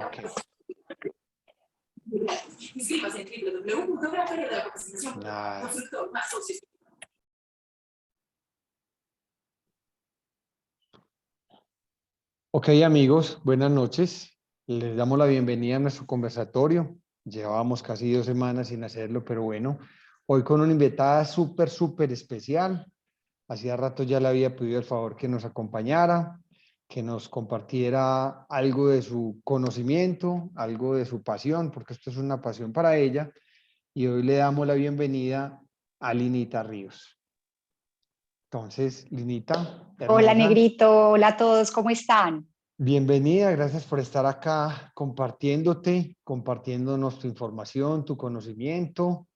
Ok. Inscríbase en www.graferia.com. Nada. Constructor más socios. Ok, amigos, buenas noches. Les damos la bienvenida a nuestro conversatorio. Llevábamos casi 2 semanas sin hacerlo, pero bueno, hoy con una invitada súper especial. Hacía rato ya le había pedido el favor que nos acompañara, que nos compartiera algo de su conocimiento, algo de su pasión, porque esto es una pasión para ella. Y hoy le damos la bienvenida a Linita Ríos. Entonces, Linita, Hola hermosa. Negrito, hola a todos, ¿cómo están? Bienvenida, gracias por estar acá compartiéndonos tu información, tu conocimiento.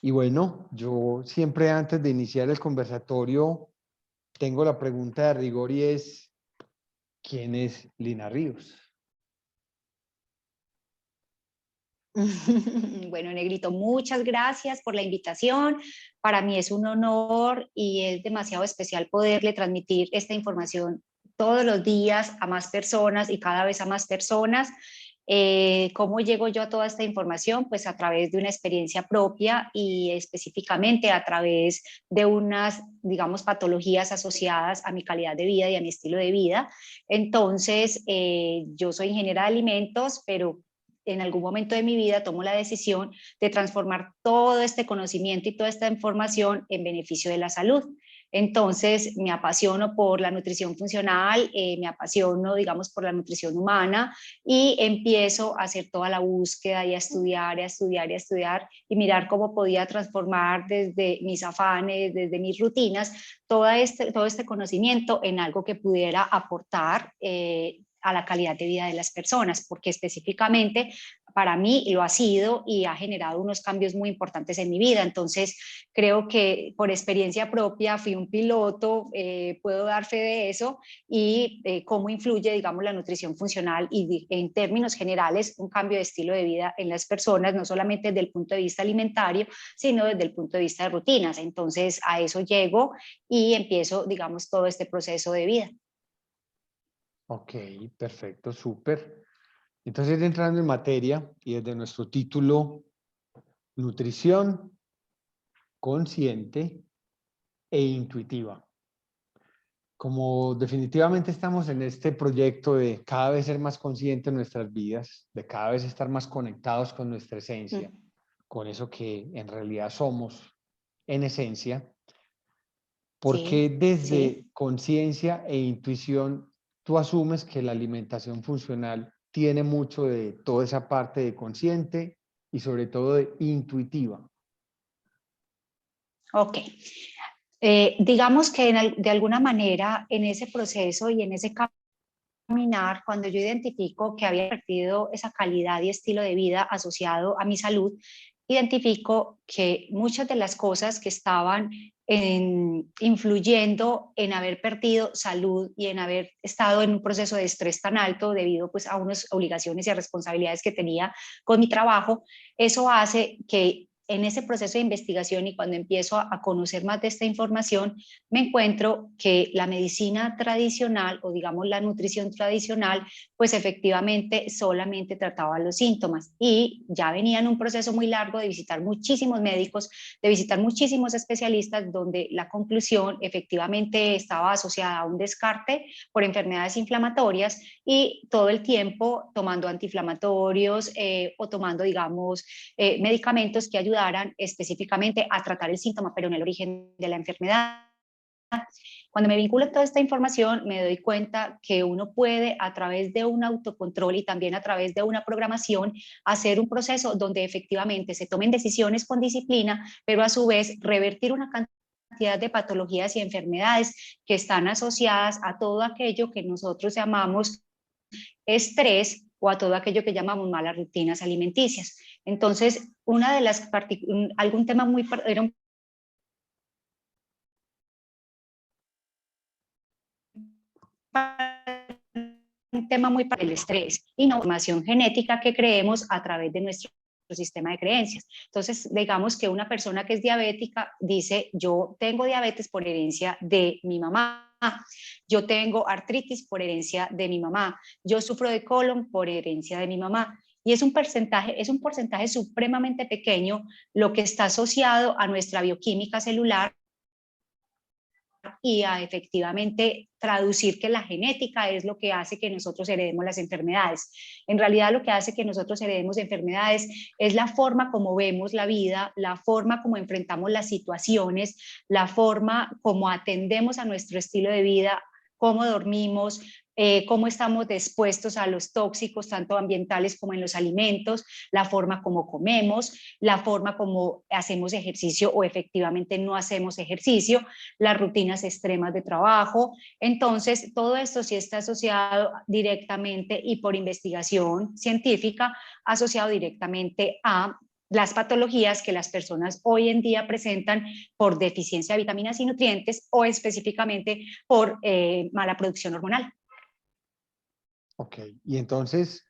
Y bueno, yo siempre antes de iniciar el conversatorio tengo la pregunta de rigor y es, ¿quién es Lina Ríos? Bueno, Negrito, muchas gracias por la invitación. Para mí es un honor y es demasiado especial poderle transmitir esta información todos los días a más personas y cada vez a más personas. ¿Cómo llego yo a toda esta información? Pues a través de una experiencia propia y específicamente a través de unas, digamos, patologías asociadas a mi calidad de vida y a mi estilo de vida. Entonces, yo soy ingeniera de alimentos, pero en algún momento de mi vida tomo la decisión de transformar todo este conocimiento y toda esta información en beneficio de la salud. Entonces me apasiono por la nutrición funcional, me apasiono, digamos, por la nutrición humana y empiezo a hacer toda la búsqueda y a estudiar, y mirar cómo podía transformar desde mis afanes, desde mis rutinas, todo este conocimiento en algo que pudiera aportar a la calidad de vida de las personas, porque específicamente para mí lo ha sido y ha generado unos cambios muy importantes en mi vida. Entonces, creo que por experiencia propia fui un piloto, puedo dar fe de eso y cómo influye, digamos, la nutrición funcional y en términos generales un cambio de estilo de vida en las personas, no solamente desde el punto de vista alimentario, sino desde el punto de vista de rutinas. Entonces, a eso llego y empiezo, digamos, todo este proceso de vida. Ok, perfecto, súper. Entonces, entrando en materia y desde nuestro título, nutrición consciente e intuitiva. Como definitivamente estamos en este proyecto de cada vez ser más conscientes de nuestras vidas, de cada vez estar más conectados con nuestra esencia, con eso que en realidad somos en esencia, porque desde conciencia e intuición tú asumes que la alimentación funcional tiene mucho de toda esa parte de consciente y sobre todo de intuitiva. Ok. Digamos que de alguna manera en ese proceso y en ese caminar, cuando yo identifico que había perdido esa calidad y estilo de vida asociado a mi salud, identifico que muchas de las cosas que estaban influyendo en haber perdido salud y en haber estado en un proceso de estrés tan alto debido pues a unas obligaciones y a responsabilidades que tenía con mi trabajo, eso hace que en ese proceso de investigación y cuando empiezo a conocer más de esta información, me encuentro que la medicina tradicional o digamos la nutrición tradicional, pues efectivamente solamente trataba los síntomas y ya venía en un proceso muy largo de visitar muchísimos médicos, de visitar muchísimos especialistas, donde la conclusión efectivamente estaba asociada a un descarte por enfermedades inflamatorias y todo el tiempo tomando antiinflamatorios o tomando, digamos, medicamentos que ayudaran específicamente a tratar el síntoma, pero en el origen de la enfermedad. Cuando me vinculo a toda esta información, me doy cuenta que uno puede, a través de un autocontrol y también a través de una programación, hacer un proceso donde efectivamente se tomen decisiones con disciplina, pero a su vez revertir una cantidad de patologías y enfermedades que están asociadas a todo aquello que nosotros llamamos estrés o a todo aquello que llamamos malas rutinas alimenticias. Entonces, una de las algún tema muy era un tema muy para el estrés y no información genética que creemos a través de nuestro sistema de creencias. Entonces, digamos que una persona que es diabética dice, yo tengo diabetes por herencia de mi mamá, yo tengo artritis por herencia de mi mamá, yo sufro de colon por herencia de mi mamá. Y es un porcentaje supremamente pequeño lo que está asociado a nuestra bioquímica celular y a efectivamente traducir que la genética es lo que hace que nosotros heredemos las enfermedades. En realidad lo que hace que nosotros heredemos enfermedades es la forma como vemos la vida, la forma como enfrentamos las situaciones, la forma como atendemos a nuestro estilo de vida, cómo dormimos, cómo estamos dispuestos a los tóxicos, tanto ambientales como en los alimentos, la forma como comemos, la forma como hacemos ejercicio o efectivamente no hacemos ejercicio, las rutinas extremas de trabajo. Entonces, todo esto sí está asociado directamente y por investigación científica, asociado directamente a las patologías que las personas hoy en día presentan por deficiencia de vitaminas y nutrientes o específicamente por mala producción hormonal. Ok, y entonces,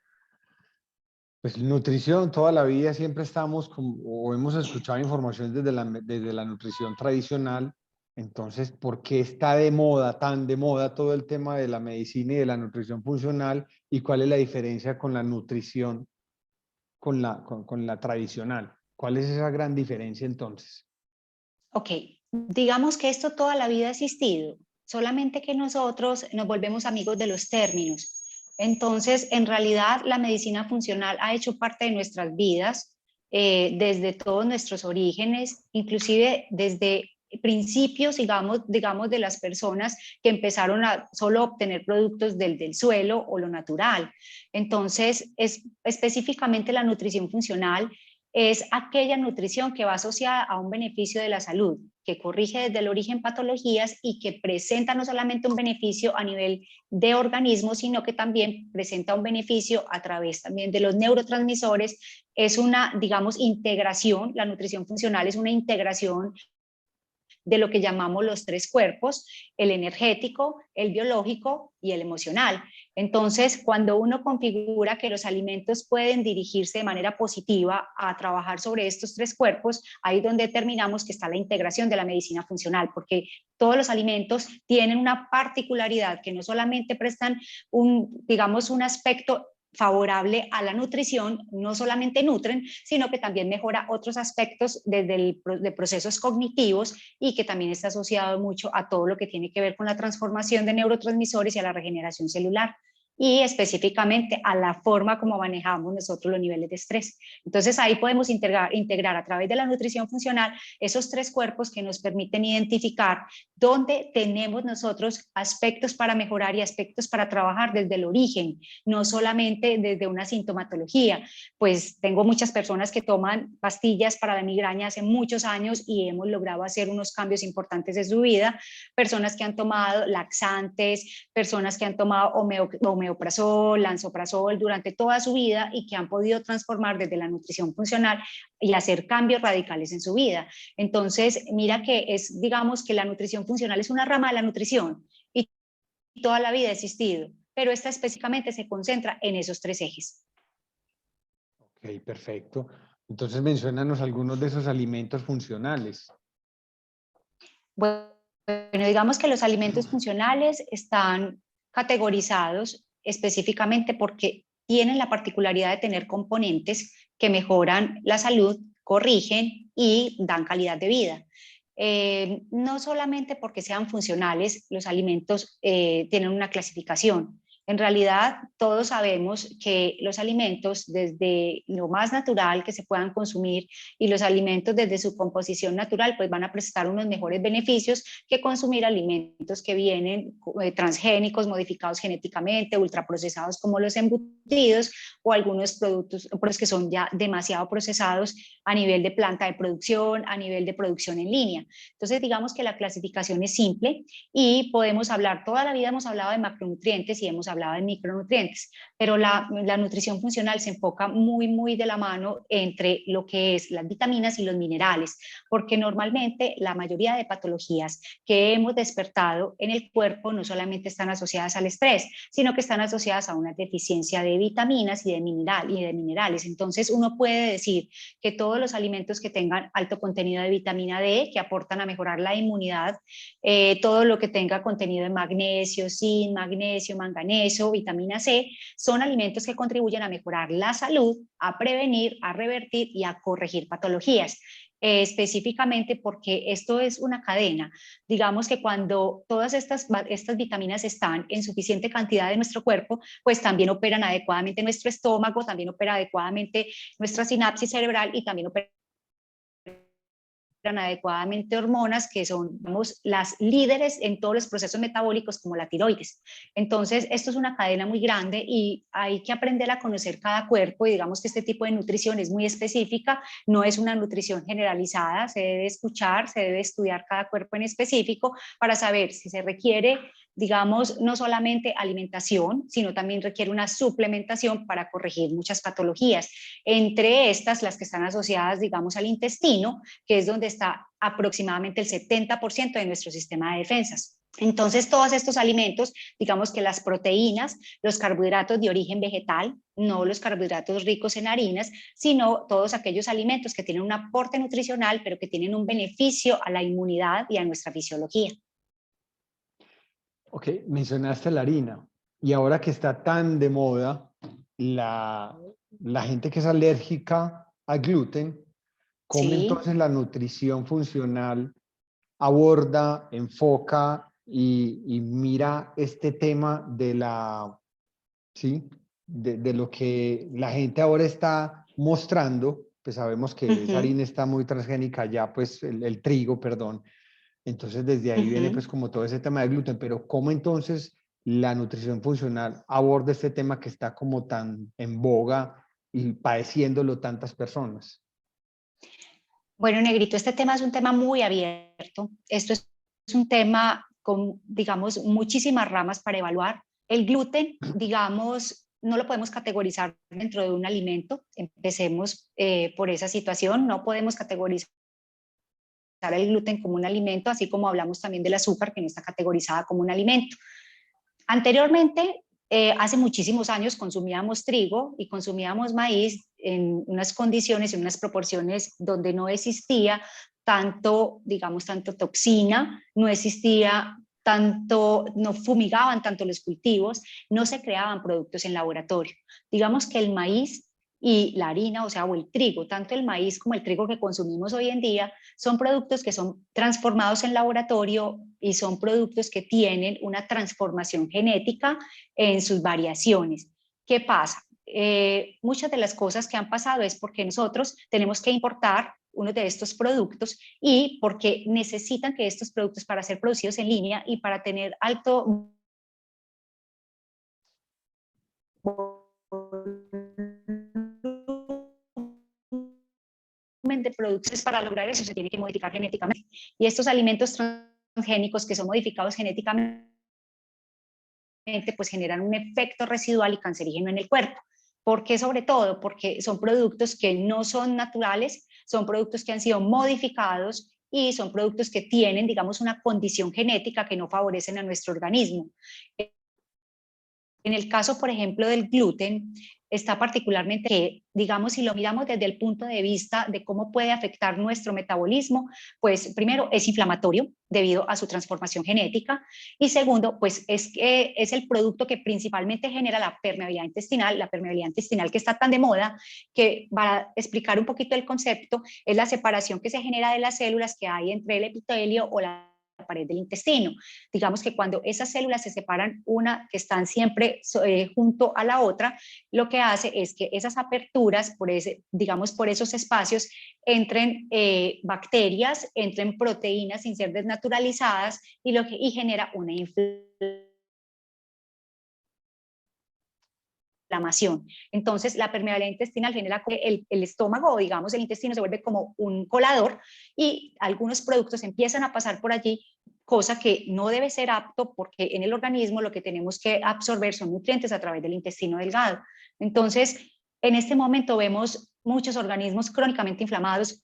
pues nutrición, toda la vida siempre estamos, o hemos escuchado información desde la nutrición tradicional. Entonces, ¿por qué está de moda, tan de moda todo el tema de la medicina y de la nutrición funcional? ¿Y cuál es la diferencia con la nutrición, con la tradicional? ¿Cuál es esa gran diferencia entonces? Ok, digamos que esto toda la vida ha existido, solamente que nosotros nos volvemos amigos de los términos. Entonces, en realidad, la medicina funcional ha hecho parte de nuestras vidas desde todos nuestros orígenes, inclusive desde principios, digamos, de las personas que empezaron a solo obtener productos del suelo o lo natural. Entonces, específicamente la nutrición funcional es aquella nutrición que va asociada a un beneficio de la salud, que corrige desde el origen patologías y que presenta no solamente un beneficio a nivel de organismo, sino que también presenta un beneficio a través también de los neurotransmisores. Es una, digamos, integración, la nutrición funcional es una integración de lo que llamamos los tres cuerpos, el energético, el biológico y el emocional. Entonces, cuando uno configura que los alimentos pueden dirigirse de manera positiva a trabajar sobre estos tres cuerpos, ahí es donde determinamos que está la integración de la medicina funcional, porque todos los alimentos tienen una particularidad que no solamente prestan digamos, un aspecto favorable a la nutrición, no solamente nutren, sino que también mejora otros aspectos de procesos cognitivos y que también está asociado mucho a todo lo que tiene que ver con la transformación de neurotransmisores y a la regeneración celular y específicamente a la forma como manejamos nosotros los niveles de estrés. Entonces ahí podemos integrar a través de la nutrición funcional esos tres cuerpos que nos permiten identificar dónde tenemos nosotros aspectos para mejorar y aspectos para trabajar desde el origen, no solamente desde una sintomatología. Pues tengo muchas personas que toman pastillas para la migraña hace muchos años y hemos logrado hacer unos cambios importantes en su vida, personas que han tomado laxantes, personas que han tomado omeprazol, lansoprazol durante toda su vida y que han podido transformar desde la nutrición funcional y hacer cambios radicales en su vida. Entonces, mira que es, digamos que la nutrición funcional es una rama de la nutrición y toda la vida ha existido, pero esta específicamente se concentra en esos tres ejes. Ok, perfecto. Entonces, menciónanos algunos de esos alimentos funcionales. Bueno, digamos que los alimentos funcionales están categorizados específicamente porque tienen la particularidad de tener componentes que mejoran la salud, corrigen y dan calidad de vida. No solamente porque sean funcionales, los alimentos tienen una clasificación. En realidad, todos sabemos que los alimentos, desde lo más natural que se puedan consumir y los alimentos desde su composición natural, pues van a prestar unos mejores beneficios que consumir alimentos que vienen transgénicos, modificados genéticamente, ultraprocesados como los embutidos o algunos productos que son ya demasiado procesados a nivel de planta de producción, a nivel de producción en línea. Entonces, digamos que la clasificación es simple y podemos hablar, toda la vida hemos hablado de macronutrientes y hemos hablado hablaba de micronutrientes, pero la nutrición funcional se enfoca muy de la mano entre lo que es las vitaminas y los minerales, porque normalmente la mayoría de patologías que hemos despertado en el cuerpo no solamente están asociadas al estrés, sino que están asociadas a una deficiencia de vitaminas y de minerales. Entonces uno puede decir que todos los alimentos que tengan alto contenido de vitamina D, que aportan a mejorar la inmunidad, todo lo que tenga contenido de magnesio, zinc, magnesio, manganeso, vitamina C, son alimentos que contribuyen a mejorar la salud, a prevenir, a revertir y a corregir patologías. Específicamente porque esto es una cadena. Digamos que cuando todas estas vitaminas están en suficiente cantidad de nuestro cuerpo, pues también operan adecuadamente nuestro estómago, también opera adecuadamente nuestra sinapsis cerebral y también operan adecuadamente hormonas que son, digamos, las líderes en todos los procesos metabólicos como la tiroides. Entonces, esto es una cadena muy grande y hay que aprender a conocer cada cuerpo y digamos que este tipo de nutrición es muy específica, no es una nutrición generalizada, se debe escuchar, se debe estudiar cada cuerpo en específico para saber si se requiere, digamos, no solamente alimentación, sino también requiere una suplementación para corregir muchas patologías, entre estas las que están asociadas, digamos, al intestino, que es donde está aproximadamente el 70% de nuestro sistema de defensas. Entonces, todos estos alimentos, digamos que las proteínas, los carbohidratos de origen vegetal, no los carbohidratos ricos en harinas, sino todos aquellos alimentos que tienen un aporte nutricional, pero que tienen un beneficio a la inmunidad y a nuestra fisiología. Ok, mencionaste la harina y ahora que está tan de moda, la gente que es alérgica al gluten, ¿cómo Sí. entonces la nutrición funcional aborda, enfoca y mira este tema de ¿sí? De lo que la gente ahora está mostrando? Pues sabemos que esa harina está muy transgénica ya, pues el trigo, perdón. Entonces desde ahí viene pues como todo ese tema de gluten, pero ¿cómo entonces la nutrición funcional aborda este tema que está como tan en boga y padeciéndolo tantas personas? Bueno, Negrito, este tema es un tema muy abierto. Esto es un tema con, digamos, muchísimas ramas para evaluar. El gluten, digamos, no lo podemos categorizar dentro de un alimento. Empecemos por esa situación. No podemos categorizar el gluten como un alimento, así como hablamos también del azúcar, que no está categorizada como un alimento. Anteriormente, hace muchísimos años consumíamos trigo y consumíamos maíz en unas condiciones, en unas proporciones donde no existía tanto, digamos, tanto toxina, no existía tanto, no fumigaban tanto los cultivos, no se creaban productos en laboratorio. Digamos que el maíz y la harina, o sea, o el trigo, tanto el maíz como el trigo que consumimos hoy en día, son productos que son transformados en laboratorio y son productos que tienen una transformación genética en sus variaciones. ¿Qué pasa? Muchas de las cosas que han pasado es porque nosotros tenemos que importar uno de estos productos y porque necesitan que estos productos para ser producidos en línea y para tener alto de productos, para lograr eso se tiene que modificar genéticamente. Y estos alimentos transgénicos que son modificados genéticamente pues generan un efecto residual y cancerígeno en el cuerpo. ¿Por qué? Sobre todo porque son productos que no son naturales, son productos que han sido modificados y son productos que tienen, digamos, una condición genética que no favorecen a nuestro organismo. En el caso, por ejemplo, del gluten, está particularmente que, digamos, si lo miramos desde el punto de vista de cómo puede afectar nuestro metabolismo, pues primero es inflamatorio debido a su transformación genética y segundo, pues es el producto que principalmente genera la permeabilidad intestinal que está tan de moda, que para explicar un poquito el concepto, es la separación que se genera de las células que hay entre el epitelio o la pared del intestino. Digamos que cuando esas células se separan, una que están siempre junto a la otra, lo que hace es que esas aperturas, digamos por esos espacios, entren bacterias, entren proteínas sin ser desnaturalizadas y genera una inflamación. Entonces, la permeabilidad intestinal genera que el estómago, o digamos el intestino, se vuelve como un colador y algunos productos empiezan a pasar por allí cosa que no debe ser apto porque en el organismo lo que tenemos que absorber son nutrientes a través del intestino delgado. Entonces, en este momento vemos muchos organismos crónicamente inflamados,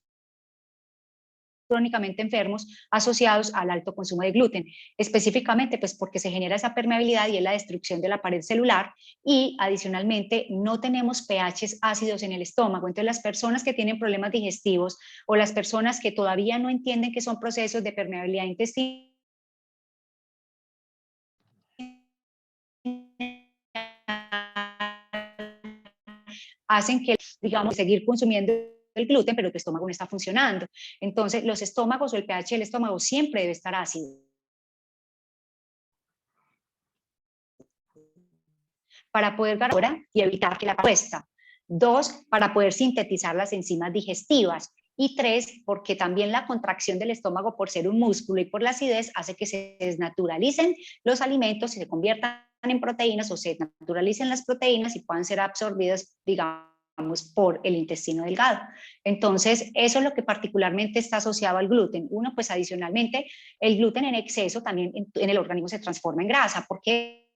crónicamente enfermos asociados al alto consumo de gluten, específicamente pues porque se genera esa permeabilidad y es la destrucción de la pared celular y adicionalmente no tenemos pHs ácidos en el estómago. Entonces las personas que tienen problemas digestivos o las personas que todavía no entienden que son procesos de permeabilidad intestinal hacen que, digamos, seguir consumiendo el gluten, pero tu estómago no está funcionando. Entonces, los estómagos o el pH del estómago siempre debe estar ácido para poder ganar y evitar que la cuesta. 2, para poder sintetizar las enzimas digestivas. Y 3, porque también la contracción del estómago por ser un músculo y por la acidez hace que se desnaturalicen los alimentos y se conviertan en proteínas o se naturalicen las proteínas y puedan ser absorbidas, digamos, por el intestino delgado. Entonces, eso es lo que particularmente está asociado al gluten. Uno, pues adicionalmente, el gluten en exceso también en el organismo se transforma en grasa, porque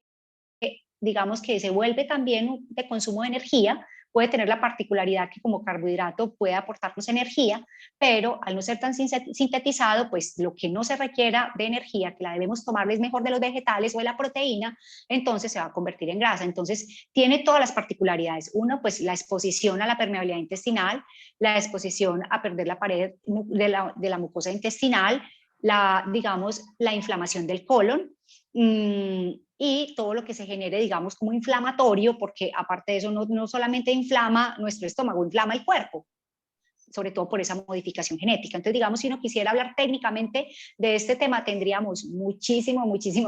digamos que se vuelve también de consumo de energía, puede tener la particularidad que como carbohidrato puede aportarnos energía, pero al no ser tan sintetizado, pues lo que no se requiera de energía, que la debemos tomar es mejor de los vegetales o de la proteína, entonces se va a convertir en grasa. Entonces tiene todas las particularidades. Uno, pues la exposición a la permeabilidad intestinal, la exposición a perder la pared de la mucosa intestinal, digamos, la inflamación del colon, y todo lo que se genere, digamos, como inflamatorio, porque aparte de eso no solamente inflama nuestro estómago, inflama el cuerpo, sobre todo por esa modificación genética. Entonces, digamos, si uno quisiera hablar técnicamente de este tema, tendríamos muchísimo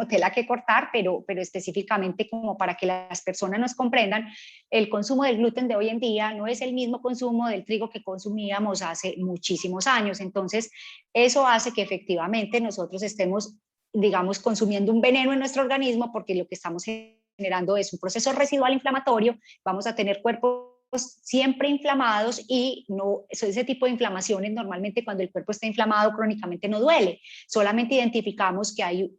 tela que cortar, pero específicamente como para que las personas nos comprendan, el consumo del gluten de hoy en día no es el mismo consumo del trigo que consumíamos hace muchísimos años. Entonces, eso hace que efectivamente nosotros estemos, digamos, consumiendo un veneno en nuestro organismo, porque lo que estamos generando es un proceso residual inflamatorio, vamos a tener cuerpos siempre inflamados y no, ese tipo de inflamaciones normalmente cuando el cuerpo está inflamado crónicamente no duele, solamente identificamos que hay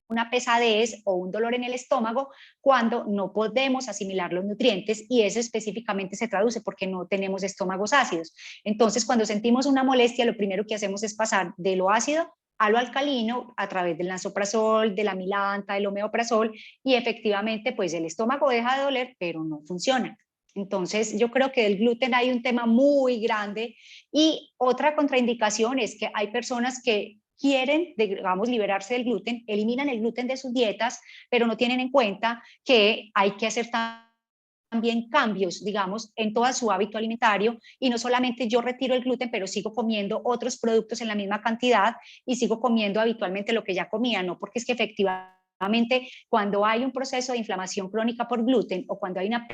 una pesadez o un dolor en el estómago cuando no podemos asimilar los nutrientes y eso específicamente se traduce porque no tenemos estómagos ácidos. Entonces, cuando sentimos una molestia, lo primero que hacemos es pasar de lo ácido a lo alcalino a través del lansoprazol, de la milanta, del omeprazol y efectivamente pues el estómago deja de doler, pero no funciona. Entonces yo creo que del gluten hay un tema muy grande y otra contraindicación es que hay personas que quieren, digamos, liberarse del gluten, eliminan el gluten de sus dietas, pero no tienen en cuenta que hay que hacer también cambios, digamos, en todo su hábito alimentario y no solamente yo retiro el gluten, pero sigo comiendo otros productos en la misma cantidad y sigo comiendo habitualmente lo que ya comía, no porque es que efectivamente cuando hay un proceso de inflamación crónica por gluten o cuando hay una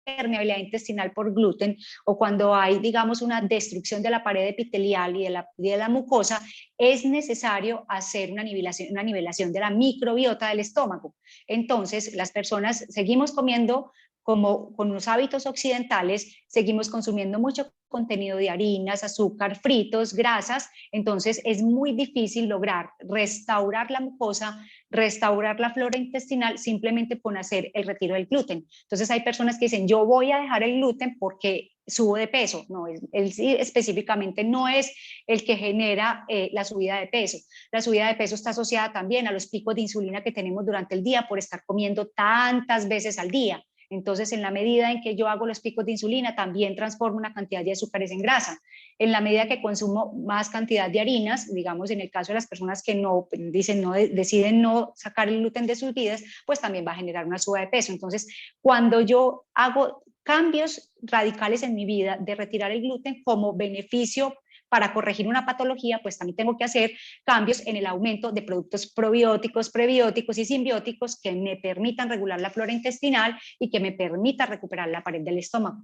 permeabilidad intestinal por gluten o cuando hay, digamos, una destrucción de la pared epitelial y de la mucosa, es necesario hacer una nivelación de la microbiota del estómago. Entonces, las personas seguimos comiendo como con unos hábitos occidentales, seguimos consumiendo mucho contenido de harinas, azúcar, fritos, grasas, entonces es muy difícil lograr restaurar la mucosa, restaurar la flora intestinal simplemente con hacer el retiro del gluten. Entonces hay personas que dicen, yo voy a dejar el gluten porque subo de peso. No, él específicamente no es el que genera la subida de peso. La subida de peso está asociada también a los picos de insulina que tenemos durante el día por estar comiendo tantas veces al día. Entonces, en la medida en que yo hago los picos de insulina, también transformo una cantidad de azúcares en grasa. En la medida que consumo más cantidad de harinas, digamos, en el caso de las personas que no dicen, no deciden no sacar el gluten de sus vidas, pues también va a generar una suba de peso. Entonces, cuando yo hago cambios radicales en mi vida de retirar el gluten como beneficio para corregir una patología, pues también tengo que hacer cambios en el aumento de productos probióticos, prebióticos y simbióticos que me permitan regular la flora intestinal y que me permita recuperar la pared del estómago.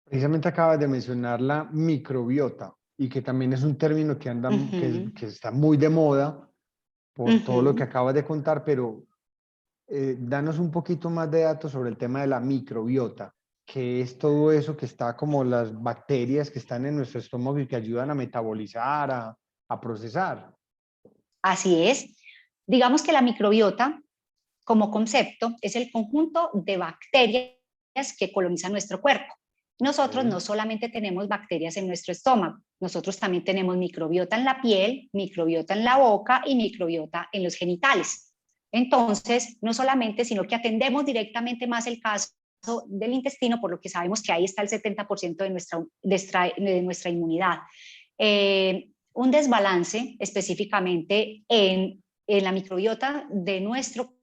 Precisamente acabas de mencionar la microbiota y que también es un término que, anda, que está muy de moda por todo lo que acabas de contar, pero danos un poquito más de datos sobre el tema de la microbiota. que es todo eso que está como las bacterias que están en nuestro estómago y que ayudan a metabolizar, a procesar. Así es. Digamos que la microbiota, como concepto, es el conjunto de bacterias que colonizan nuestro cuerpo. Nosotros no solamente tenemos bacterias en nuestro estómago, nosotros también tenemos microbiota en la piel, microbiota en la boca y microbiota en los genitales. Entonces, no solamente, sino que atendemos directamente más el caso del intestino, por lo que sabemos que ahí está el 70% de nuestra inmunidad. Un desbalance específicamente en la microbiota de nuestro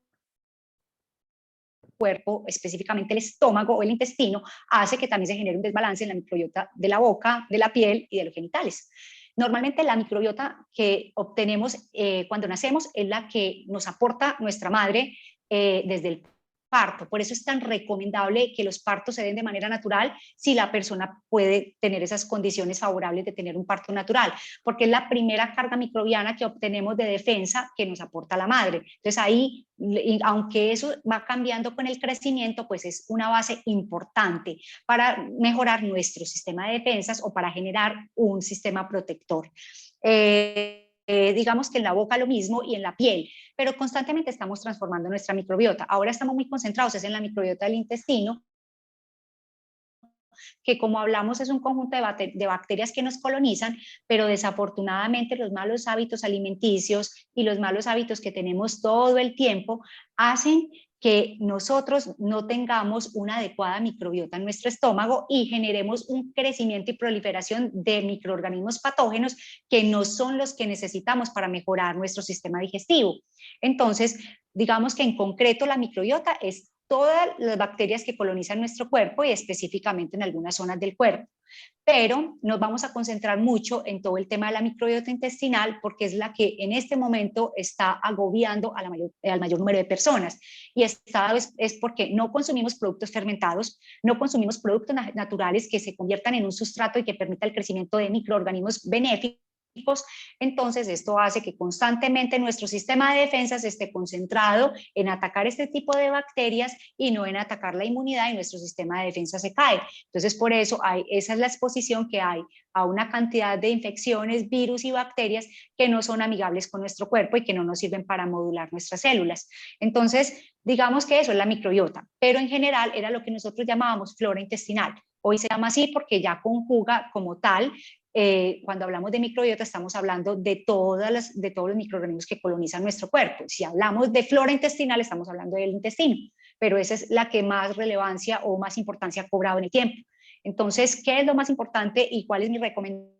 cuerpo, específicamente el estómago o el intestino, hace que también se genere un desbalance en la microbiota de la boca, de la piel y de los genitales. Normalmente la microbiota que obtenemos cuando nacemos es la que nos aporta nuestra madre desde el parto. Por eso es tan recomendable que los partos se den de manera natural si la persona puede tener esas condiciones favorables de tener un parto natural, porque es la primera carga microbiana que obtenemos de defensa que nos aporta la madre. Entonces ahí, aunque eso va cambiando con el crecimiento, pues es una base importante para mejorar nuestro sistema de defensas o para generar un sistema protector. Digamos que en la boca lo mismo y en la piel, pero constantemente estamos transformando nuestra microbiota. Ahora estamos muy concentrados en la microbiota del intestino, que como hablamos es un conjunto de bacterias que nos colonizan, pero desafortunadamente los malos hábitos alimenticios y los malos hábitos que tenemos todo el tiempo hacen que nosotros no tengamos una adecuada microbiota en nuestro estómago y generemos un crecimiento y proliferación de microorganismos patógenos que no son los que necesitamos para mejorar nuestro sistema digestivo. Entonces, digamos que en concreto la microbiota es todas las bacterias que colonizan nuestro cuerpo y específicamente en algunas zonas del cuerpo. Pero nos vamos a concentrar mucho en todo el tema de la microbiota intestinal porque es la que en este momento está agobiando al mayor número de personas. Y esta es porque no consumimos productos fermentados, no consumimos productos naturales que se conviertan en un sustrato y que permita el crecimiento de microorganismos benéficos. Entonces esto hace que constantemente nuestro sistema de defensas esté concentrado en atacar este tipo de bacterias y no en atacar la inmunidad y nuestro sistema de defensa se cae. Entonces por eso esa es la exposición que hay a una cantidad de infecciones, virus y bacterias que no son amigables con nuestro cuerpo y que no nos sirven para modular nuestras células. Entonces digamos que eso es la microbiota, pero en general era lo que nosotros llamábamos flora intestinal. Hoy se llama así porque ya conjuga como tal. Cuando hablamos de microbiota estamos hablando de todos los microorganismos que colonizan nuestro cuerpo. Si hablamos de flora intestinal estamos hablando del intestino, pero esa es la que más relevancia o más importancia ha cobrado en el tiempo. Entonces, ¿qué es lo más importante y cuál es mi recomendación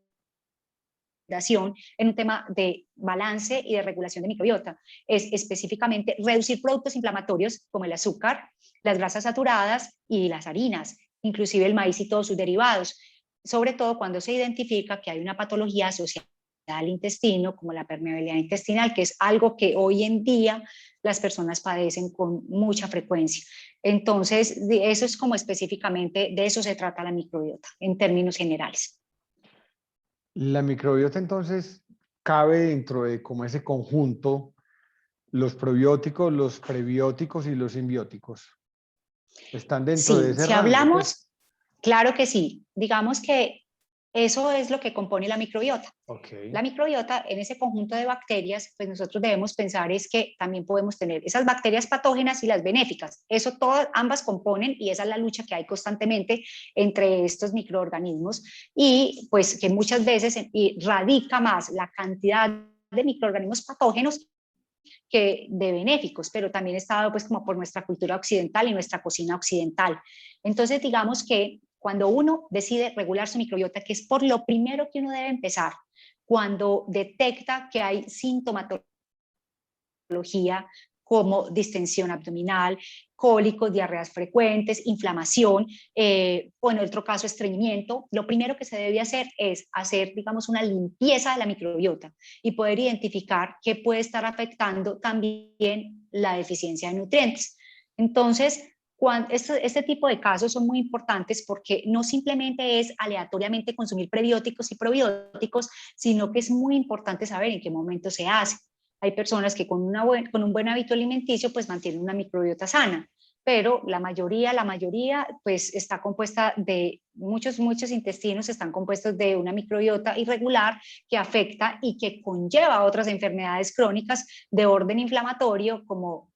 en un tema de balance y de regulación de microbiota? Es específicamente reducir productos inflamatorios como el azúcar, las grasas saturadas y las harinas, inclusive el maíz y todos sus derivados, sobre todo cuando se identifica que hay una patología asociada al intestino, como la permeabilidad intestinal, que es algo que hoy en día las personas padecen con mucha frecuencia. Entonces, eso es como específicamente, de eso se trata la microbiota, en términos generales. La microbiota entonces cabe dentro de como ese conjunto, los probióticos, los prebióticos y los simbióticos. ¿Están dentro de Sí, ese si rango, pues? hablamos, claro que sí. Digamos que eso es lo que compone la microbiota. Okay. La microbiota, en ese conjunto de bacterias, pues nosotros debemos pensar es que también podemos tener esas bacterias patógenas y las benéficas. Eso todas, ambas componen y esa es la lucha que hay constantemente entre estos microorganismos y pues que muchas veces radica más la cantidad de microorganismos patógenos que de benéficos, pero también está dado pues como por nuestra cultura occidental y nuestra cocina occidental. Entonces digamos que cuando uno decide regular su microbiota, que es por lo primero que uno debe empezar, cuando detecta que hay sintomatología como distensión abdominal, cólicos, diarreas frecuentes, inflamación, o en otro caso estreñimiento, lo primero que se debe hacer es hacer, digamos, una limpieza de la microbiota y poder identificar qué puede estar afectando también la deficiencia de nutrientes. Entonces, este tipo de casos son muy importantes porque no simplemente es aleatoriamente consumir prebióticos y probióticos, sino que es muy importante saber en qué momento se hace. Hay personas que con un buen hábito alimenticio pues mantienen una microbiota sana. pero la mayoría, pues está compuesta de muchos intestinos, están compuestos de una microbiota irregular que afecta y que conlleva otras enfermedades crónicas de orden inflamatorio, como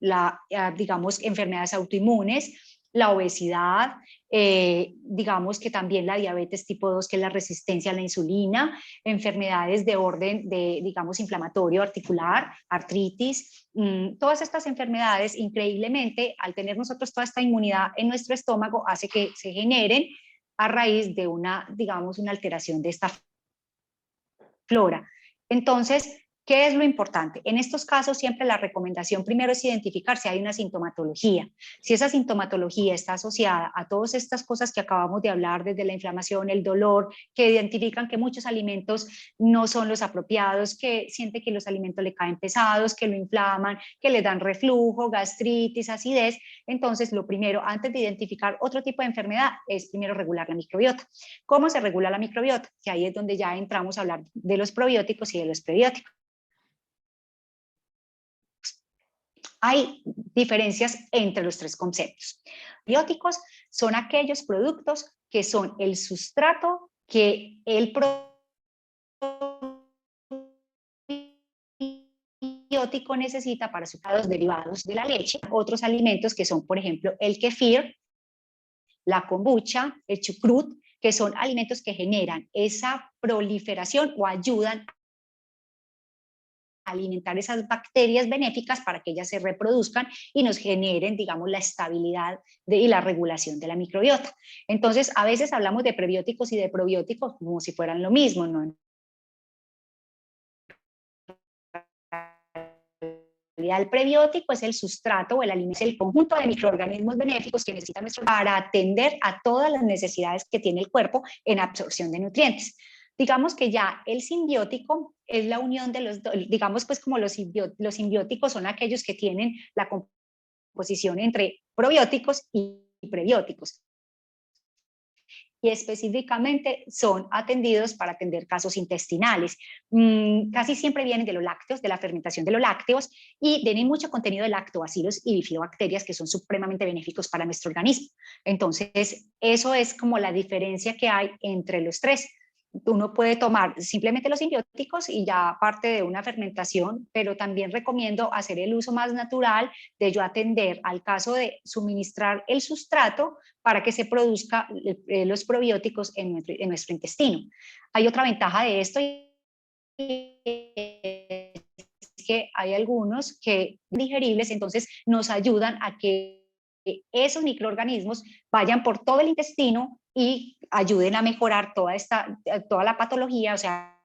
digamos, enfermedades autoinmunes, la obesidad, digamos que también la diabetes tipo 2, que es la resistencia a la insulina, enfermedades de orden digamos, inflamatorio articular, artritis. Todas estas enfermedades, increíblemente, al tener nosotros toda esta inmunidad en nuestro estómago, hace que se generen a raíz de digamos, una alteración de esta flora. Entonces, ¿qué es lo importante? En estos casos siempre la recomendación primero es identificar si hay una sintomatología. Si esa sintomatología está asociada a todas estas cosas que acabamos de hablar, desde la inflamación, el dolor, que identifican que muchos alimentos no son los apropiados, que siente que los alimentos le caen pesados, que lo inflaman, que le dan reflujo, gastritis, acidez, entonces lo primero, antes de identificar otro tipo de enfermedad, es primero regular la microbiota. ¿Cómo se regula la microbiota? Que ahí es donde ya entramos a hablar de los probióticos y de los prebióticos. Hay diferencias entre los tres conceptos. Bióticos son aquellos productos que son el sustrato que el probiótico necesita para los derivados de la leche. Otros alimentos que son, por ejemplo, el kefir, la kombucha, el chucrut, que son alimentos que generan esa proliferación o ayudan alimentar esas bacterias benéficas para que ellas se reproduzcan y nos generen, digamos, la estabilidad y la regulación de la microbiota. Entonces, a veces hablamos de prebióticos y de probióticos como si fueran lo mismo, ¿no? El prebiótico es el sustrato o el alimento, es el conjunto de microorganismos benéficos que necesita nuestro cuerpo para atender a todas las necesidades que tiene el cuerpo en absorción de nutrientes. Digamos que ya el simbiótico es la unión de los dos, digamos pues como los simbióticos son aquellos que tienen la composición entre probióticos y prebióticos. Y específicamente son atendidos para atender casos intestinales. Casi siempre vienen de los lácteos, de la fermentación de los lácteos, y tienen mucho contenido de lactobacilos y bifidobacterias que son supremamente benéficos para nuestro organismo. Entonces, eso es como la diferencia que hay entre los tres. Uno puede tomar simplemente los simbióticos y ya parte de una fermentación, pero también recomiendo hacer el uso más natural de yo atender al caso de suministrar el sustrato para que se produzca los probióticos en nuestro intestino. Hay otra ventaja de esto y es que hay algunos que digeribles, entonces nos ayudan a que esos microorganismos vayan por todo el intestino y ayuden a mejorar toda la patología, o sea,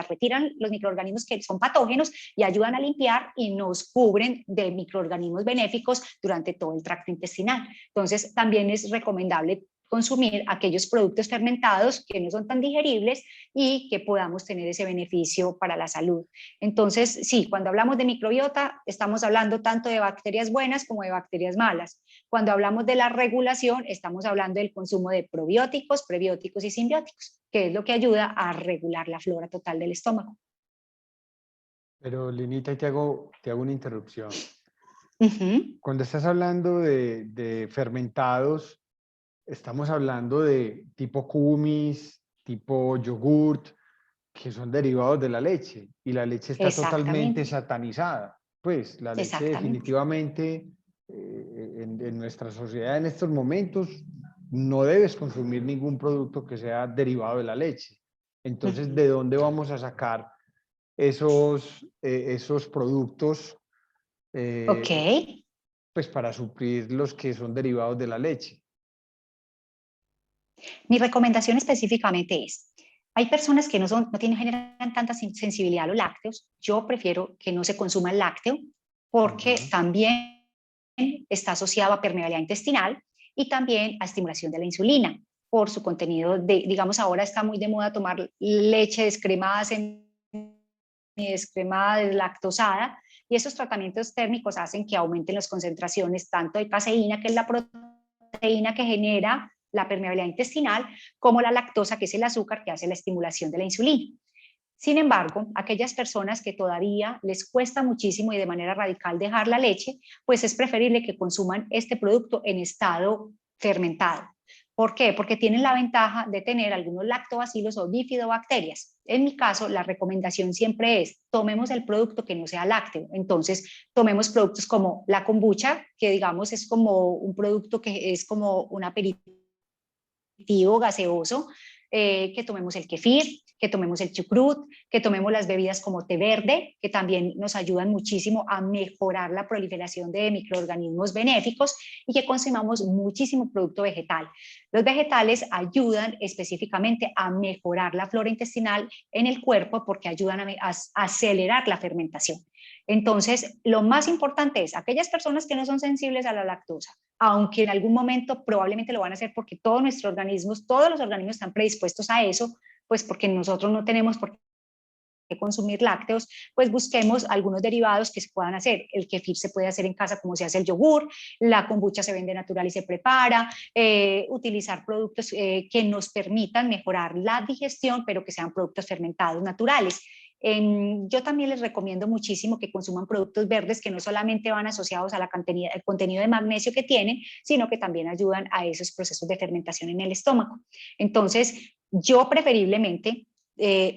retiran los microorganismos que son patógenos y ayudan a limpiar y nos cubren de microorganismos benéficos durante todo el tracto intestinal. Entonces, también es recomendable consumir aquellos productos fermentados que no son tan digeribles y que podamos tener ese beneficio para la salud. Entonces, sí, cuando hablamos de microbiota, estamos hablando tanto de bacterias buenas como de bacterias malas. Cuando hablamos de la regulación, estamos hablando del consumo de probióticos, prebióticos y simbióticos, que es lo que ayuda a regular la flora total del estómago. Pero Linita, te hago una interrupción. Uh-huh. Cuando estás hablando de fermentados, estamos hablando de tipo kumis, tipo yogurt, que son derivados de la leche. Y la leche está totalmente satanizada. Pues la leche definitivamente en nuestra sociedad en estos momentos no debes consumir ningún producto que sea derivado de la leche. Entonces, Uh-huh. ¿de dónde vamos a sacar esos productos pues para suplir los que son derivados de la leche? Mi recomendación específicamente es, hay personas que no generan tanta sensibilidad a los lácteos. Yo prefiero que no se consuma el lácteo porque también está asociado a permeabilidad intestinal y también a estimulación de la insulina por su contenido digamos, ahora está muy de moda tomar leche descremada, semidescremada, deslactosada, y esos tratamientos térmicos hacen que aumenten las concentraciones tanto de caseína, que es la proteína que genera la permeabilidad intestinal, como la lactosa, que es el azúcar que hace la estimulación de la insulina. Sin embargo, aquellas personas que todavía les cuesta muchísimo y de manera radical dejar la leche, pues es preferible que consuman este producto en estado fermentado. ¿Por qué? Porque tienen la ventaja de tener algunos lactobacilos o bifidobacterias. En mi caso, la recomendación siempre es, tomemos el producto que no sea lácteo. Entonces, tomemos productos como la kombucha, que digamos es como un producto que es como un aperitivo gaseoso, que tomemos el kefir, que tomemos el chucrut, que tomemos las bebidas como té verde, que también nos ayudan muchísimo a mejorar la proliferación de microorganismos benéficos, y que consumamos muchísimo producto vegetal. Los vegetales ayudan específicamente a mejorar la flora intestinal en el cuerpo porque ayudan a acelerar la fermentación. Entonces, lo más importante es aquellas personas que no son sensibles a la lactosa, aunque en algún momento probablemente lo van a hacer porque todos los organismos están predispuestos a eso, pues porque nosotros no tenemos por qué consumir lácteos, pues busquemos algunos derivados que se puedan hacer. El kefir se puede hacer en casa como se hace el yogur, la kombucha se vende natural y se prepara, utilizar productos que nos permitan mejorar la digestión, pero que sean productos fermentados naturales. Yo también les recomiendo muchísimo que consuman productos verdes que no solamente van asociados al contenido de magnesio que tienen, sino que también ayudan a esos procesos de fermentación en el estómago. Entonces, yo preferiblemente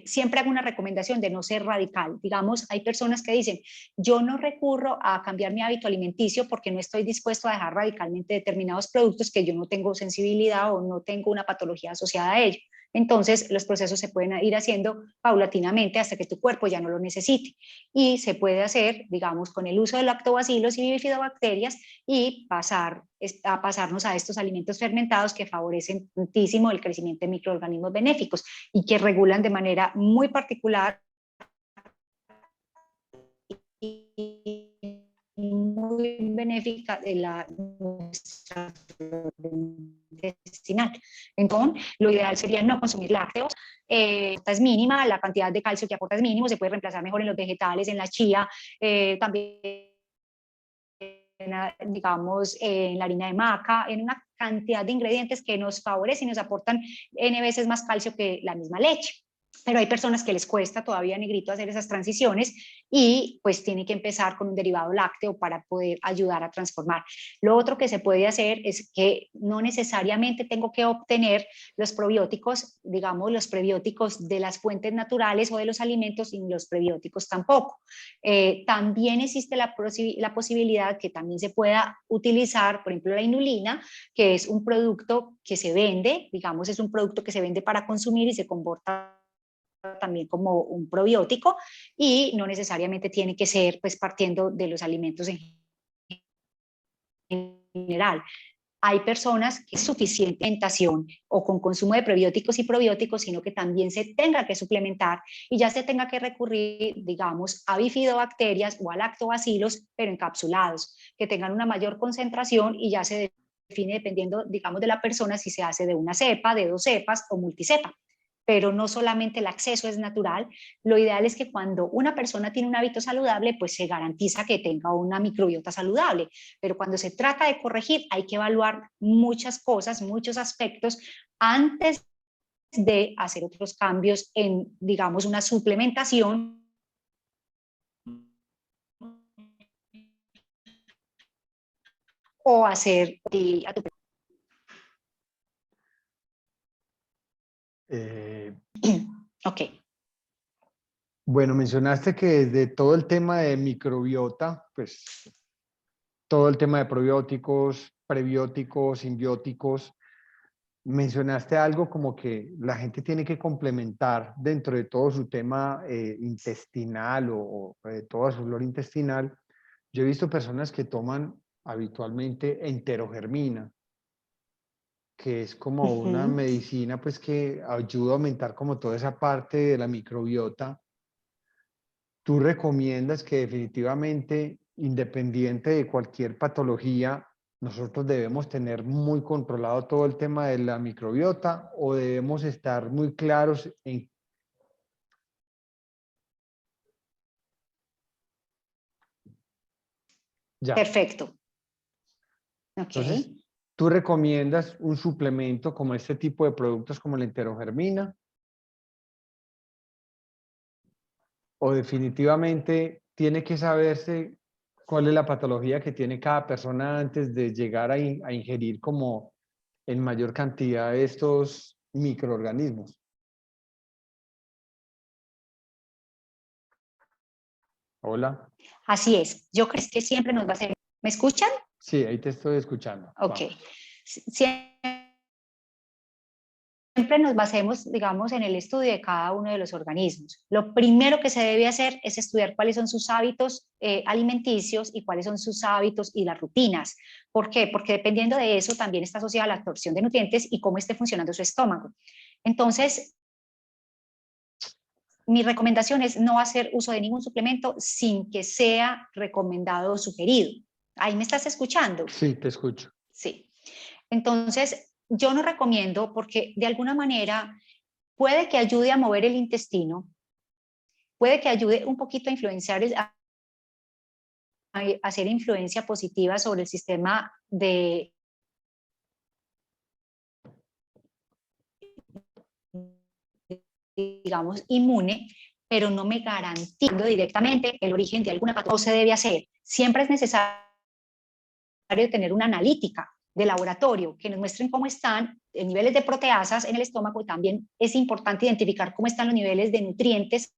siempre hago una recomendación de no ser radical. Digamos, hay personas que dicen, yo no recurro a cambiar mi hábito alimenticio porque no estoy dispuesto a dejar radicalmente determinados productos que yo no tengo sensibilidad o no tengo una patología asociada a ello. Entonces, los procesos se pueden ir haciendo paulatinamente hasta que tu cuerpo ya no lo necesite. Y se puede hacer, digamos, con el uso de lactobacilos y bifidobacterias y pasarnos a estos alimentos fermentados que favorecen muchísimo el crecimiento de microorganismos benéficos y que regulan de manera muy particular y muy benéfica de nuestra flora intestinal. Entonces, lo ideal sería no consumir lácteos. Es mínima, la cantidad de calcio que aporta es mínimo, se puede reemplazar mejor en los vegetales, en la chía, también digamos, en la harina de maca, en una cantidad de ingredientes que nos favorecen y nos aportan N veces más calcio que la misma leche. Pero hay personas que les cuesta todavía, negrito, hacer esas transiciones y pues tienen que empezar con un derivado lácteo para poder ayudar a transformar. Lo otro que se puede hacer es que no necesariamente tengo que obtener los probióticos, digamos, los prebióticos de las fuentes naturales o de los alimentos, y los prebióticos tampoco. También existe la posibilidad que también se pueda utilizar, por ejemplo, la inulina, que es un producto que se vende, digamos, es un producto que se vende para consumir y se comporta también como un probiótico, y no necesariamente tiene que ser pues partiendo de los alimentos en general. Hay personas que es suficiente alimentación o con consumo de prebióticos y probióticos, sino que también se tenga que suplementar y ya se tenga que recurrir, digamos, a bifidobacterias o a lactobacilos, pero encapsulados, que tengan una mayor concentración y ya se define dependiendo, digamos, de la persona si se hace de una cepa, de 2 cepas o multicepa. Pero no solamente el acceso es natural, lo ideal es que cuando una persona tiene un hábito saludable, pues se garantiza que tenga una microbiota saludable, pero cuando se trata de corregir hay que evaluar muchas cosas, muchos aspectos antes de hacer otros cambios en, digamos, una suplementación o hacer ok. Bueno, mencionaste que de todo el tema de microbiota, pues todo el tema de probióticos, prebióticos, simbióticos, mencionaste algo como que la gente tiene que complementar dentro de todo su tema intestinal o toda su flora intestinal. Yo he visto personas que toman habitualmente enterogermina, que es como una medicina pues que ayuda a aumentar como toda esa parte de la microbiota. ¿Tú recomiendas que definitivamente, independiente de cualquier patología, nosotros debemos tener muy controlado todo el tema de la microbiota o debemos estar muy claros en... Ya. Perfecto. Ok. Entonces, ¿tú recomiendas un suplemento como este tipo de productos como la enterogermina? o definitivamente tiene que saberse cuál es la patología que tiene cada persona antes de llegar a ingerir como en mayor cantidad de estos microorganismos? Hola. Así es, yo creo que siempre nos va a hacer. ¿Me escuchan? Sí, ahí te estoy escuchando. Ok. Vamos. Siempre nos basemos, digamos, en el estudio de cada uno de los organismos. Lo primero que se debe hacer es estudiar cuáles son sus hábitos alimenticios y cuáles son sus hábitos y las rutinas. ¿Por qué? Porque dependiendo de eso también está asociada la absorción de nutrientes y cómo esté funcionando su estómago. Entonces, mi recomendación es no hacer uso de ningún suplemento sin que sea recomendado o sugerido. ¿Ahí me estás escuchando? Sí, te escucho. Sí. Entonces, yo no recomiendo porque de alguna manera puede que ayude a mover el intestino, puede que ayude un poquito a influenciar, a hacer influencia positiva sobre el sistema de, digamos, inmune, pero no me garantizo directamente el origen de alguna patología. No se debe hacer. Siempre es necesario tener una analítica de laboratorio que nos muestren cómo están los niveles de proteasas en el estómago. Y también es importante identificar cómo están los niveles de nutrientes,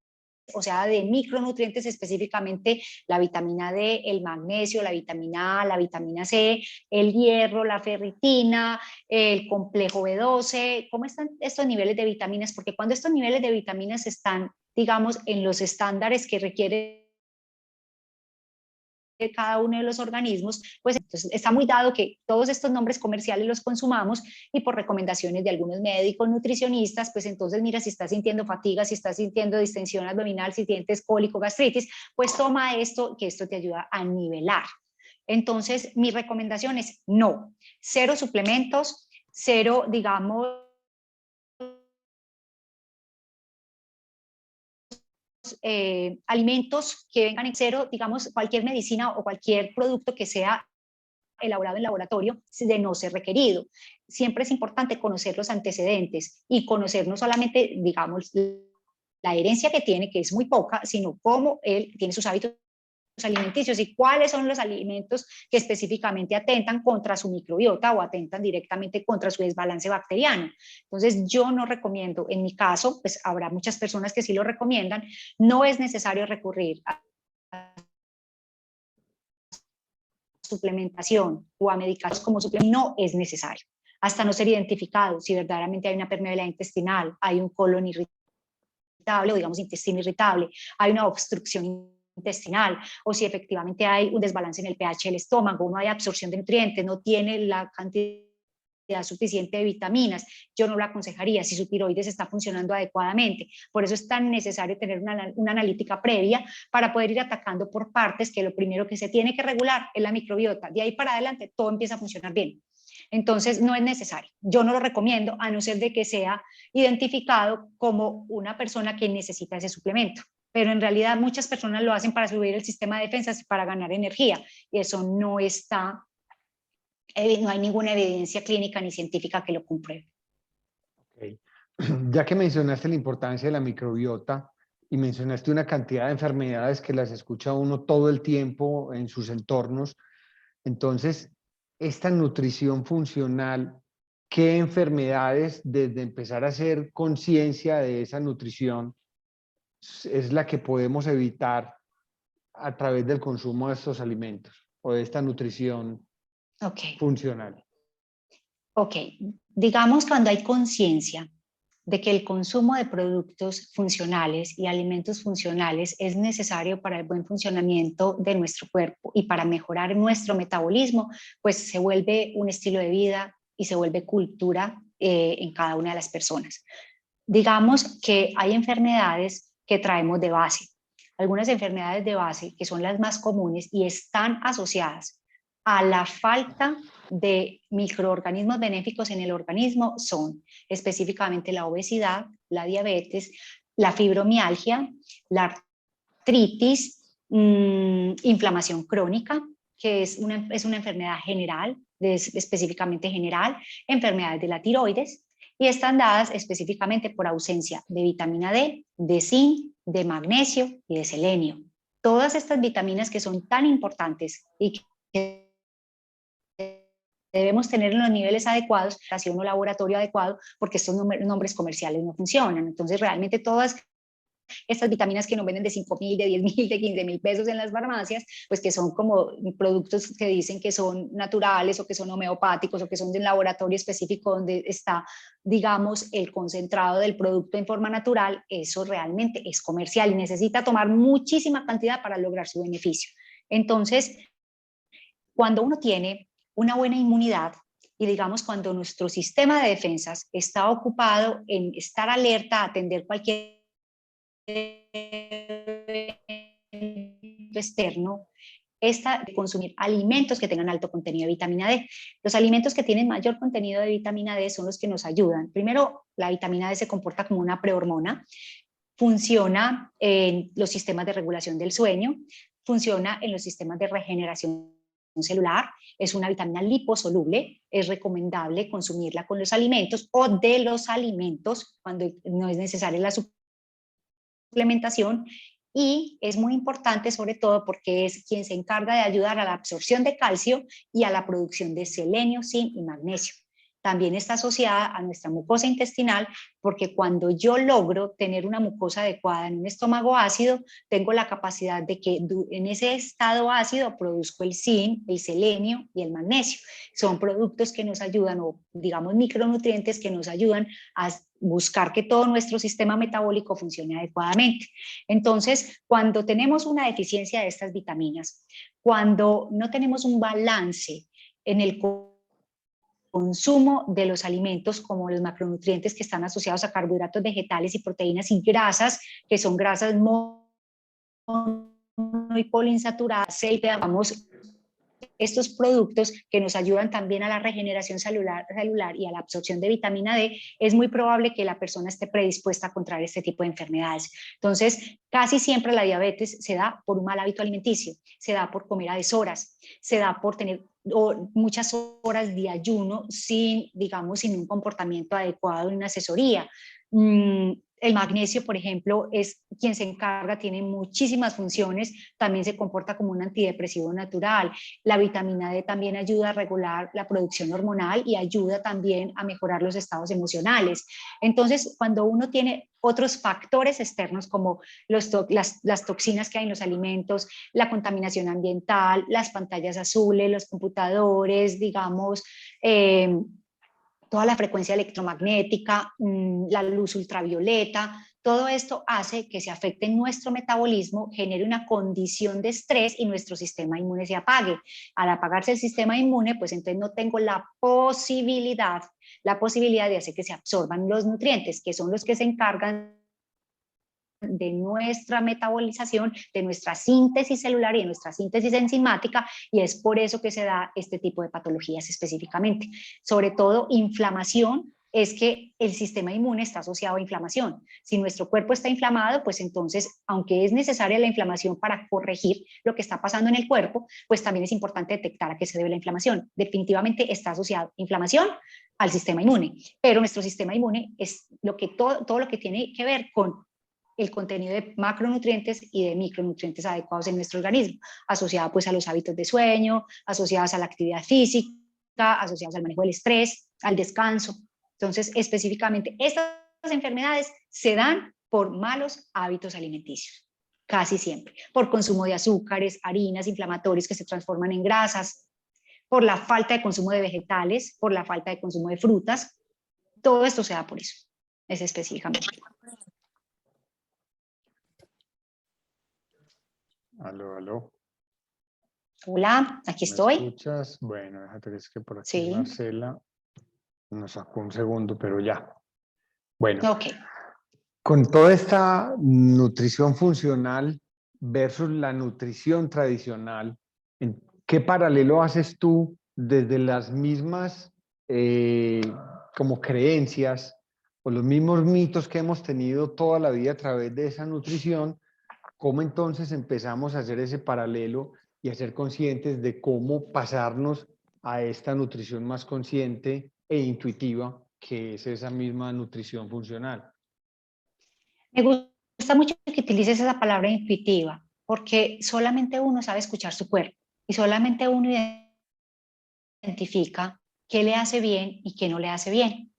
o sea, de micronutrientes, específicamente la vitamina D, el magnesio, la vitamina A, la vitamina C, el hierro, la ferritina, el complejo B12, cómo están estos niveles de vitaminas, porque cuando estos niveles de vitaminas están, digamos, en los estándares que requiere de cada uno de los organismos, pues entonces está muy dado que todos estos nombres comerciales los consumamos y por recomendaciones de algunos médicos nutricionistas, pues entonces mira, si estás sintiendo fatiga, si estás sintiendo distensión abdominal, si sientes cólico, gastritis, pues toma esto, que esto te ayuda a nivelar. Entonces, mi recomendación es no, cero suplementos, cero, digamos, alimentos que vengan en cero, digamos, cualquier medicina o cualquier producto que sea elaborado en laboratorio de no ser requerido. Siempre es importante conocer los antecedentes y conocer no solamente, digamos, la herencia que tiene, que es muy poca, sino cómo él tiene sus hábitos alimenticios y cuáles son los alimentos que específicamente atentan contra su microbiota o atentan directamente contra su desbalance bacteriano. Entonces yo no recomiendo, en mi caso, pues habrá muchas personas que sí lo recomiendan, no es necesario recurrir a suplementación o a medicados como suplemento, no es necesario, hasta no ser identificado si verdaderamente hay una permeabilidad intestinal, hay un colon irritable o digamos intestino irritable, hay una obstrucción intestinal o si efectivamente hay un desbalance en el pH del estómago, no hay absorción de nutrientes, no tiene la cantidad suficiente de vitaminas, yo no lo aconsejaría si su tiroides está funcionando adecuadamente. Por eso es tan necesario tener una analítica previa para poder ir atacando por partes, que lo primero que se tiene que regular es la microbiota. De ahí para adelante todo empieza a funcionar bien. Entonces no es necesario. Yo no lo recomiendo a no ser de que sea identificado como una persona que necesita ese suplemento. Pero en realidad muchas personas lo hacen para subir el sistema de defensas y para ganar energía. Y eso no está, no hay ninguna evidencia clínica ni científica que lo compruebe. Okay. Ya que mencionaste la importancia de la microbiota y mencionaste una cantidad de enfermedades que las escucha uno todo el tiempo en sus entornos, entonces, esta nutrición funcional, ¿qué enfermedades desde empezar a hacer conciencia de esa nutrición es la que podemos evitar a través del consumo de estos alimentos o de esta nutrición funcional? Ok, digamos cuando hay conciencia de que el consumo de productos funcionales y alimentos funcionales es necesario para el buen funcionamiento de nuestro cuerpo y para mejorar nuestro metabolismo, pues se vuelve un estilo de vida y se vuelve cultura en cada una de las personas. Digamos que hay enfermedades que traemos de base, algunas enfermedades de base que son las más comunes y están asociadas a la falta de microorganismos benéficos en el organismo son específicamente la obesidad, la diabetes, la fibromialgia, la artritis, inflamación crónica, que es una enfermedad general, específicamente general, enfermedades de la tiroides y están dadas específicamente por ausencia de vitamina D, de zinc, de magnesio y de selenio. Todas estas vitaminas que son tan importantes y que debemos tener en los niveles adecuados, o laboratorio adecuado, porque estos nombres comerciales no funcionan. Entonces, realmente todas estas vitaminas que nos venden de 5.000, de 10.000, de 15.000 pesos en las farmacias, pues que son como productos que dicen que son naturales o que son homeopáticos o que son de un laboratorio específico donde está, digamos, el concentrado del producto en forma natural, eso realmente es comercial y necesita tomar muchísima cantidad para lograr su beneficio. Entonces, cuando uno tiene una buena inmunidad, y digamos cuando nuestro sistema de defensas está ocupado en estar alerta, atender cualquier externo, consumir alimentos que tengan alto contenido de vitamina D. Los alimentos que tienen mayor contenido de vitamina D son los que nos ayudan. Primero, la vitamina D se comporta como una prehormona, funciona en los sistemas de regulación del sueño, funciona en los sistemas de regeneración celular, es una vitamina liposoluble, es recomendable consumirla con los alimentos o de los alimentos cuando no es necesaria la suplementación, y es muy importante sobre todo porque es quien se encarga de ayudar a la absorción de calcio y a la producción de selenio, zinc y magnesio. También está asociada a nuestra mucosa intestinal, porque cuando yo logro tener una mucosa adecuada en un estómago ácido, tengo la capacidad de que en ese estado ácido produzco el zinc, el selenio y el magnesio. Son productos que nos ayudan, o digamos micronutrientes que nos ayudan a buscar que todo nuestro sistema metabólico funcione adecuadamente. Entonces, cuando tenemos una deficiencia de estas vitaminas, cuando no tenemos un balance en el consumo de los alimentos como los macronutrientes que están asociados a carbohidratos vegetales y proteínas y grasas, que son grasas mono y poliinsaturadas, vamos, estos productos que nos ayudan también a la regeneración celular y a la absorción de vitamina D, es muy probable que la persona esté predispuesta a contraer este tipo de enfermedades. Entonces, casi siempre la diabetes se da por un mal hábito alimenticio, se da por comer a deshoras, se da por tener muchas horas de ayuno sin, digamos, sin un comportamiento adecuado en una asesoría. El magnesio, por ejemplo, es quien se encarga, tiene muchísimas funciones, también se comporta como un antidepresivo natural. La vitamina D también ayuda a regular la producción hormonal y ayuda también a mejorar los estados emocionales. Entonces, cuando uno tiene otros factores externos como las toxinas que hay en los alimentos, la contaminación ambiental, las pantallas azules, los computadores, digamos, toda la frecuencia electromagnética, la luz ultravioleta, todo esto hace que se afecte nuestro metabolismo, genere una condición de estrés y nuestro sistema inmune se apague. Al apagarse el sistema inmune, pues entonces no tengo la posibilidad de hacer que se absorban los nutrientes, que son los que se encargan de nuestra metabolización, de nuestra síntesis celular y de nuestra síntesis enzimática, y es por eso que se da este tipo de patologías específicamente. Sobre todo inflamación, es que el sistema inmune está asociado a inflamación. Si nuestro cuerpo está inflamado, pues entonces, aunque es necesaria la inflamación para corregir lo que está pasando en el cuerpo, pues también es importante detectar a qué se debe la inflamación. Definitivamente está asociado inflamación al sistema inmune, pero nuestro sistema inmune es todo lo que tiene que ver con el contenido de macronutrientes y de micronutrientes adecuados en nuestro organismo, asociado pues a los hábitos de sueño, asociados a la actividad física, asociados al manejo del estrés, al descanso. Entonces, específicamente, estas enfermedades se dan por malos hábitos alimenticios, casi siempre, por consumo de azúcares, harinas, inflamatorios que se transforman en grasas, por la falta de consumo de vegetales, por la falta de consumo de frutas. Todo esto se da por eso, es específicamente. Aló, aló. Hola, aquí estoy. ¿Me escuchas? Bueno, déjate que es que por aquí Sí. Marcela nos sacó un segundo, pero ya. Bueno, Ok. con toda esta nutrición funcional versus la nutrición tradicional, ¿qué paralelo haces tú desde las mismas como creencias o los mismos mitos que hemos tenido toda la vida a través de esa nutrición? ¿Cómo entonces empezamos a hacer ese paralelo y a ser conscientes de cómo pasarnos a esta nutrición más consciente e intuitiva que es esa misma nutrición funcional. Me gusta mucho que utilices esa palabra intuitiva, porque solamente uno sabe escuchar su cuerpo y solamente uno identifica qué le hace bien y qué no le hace bien.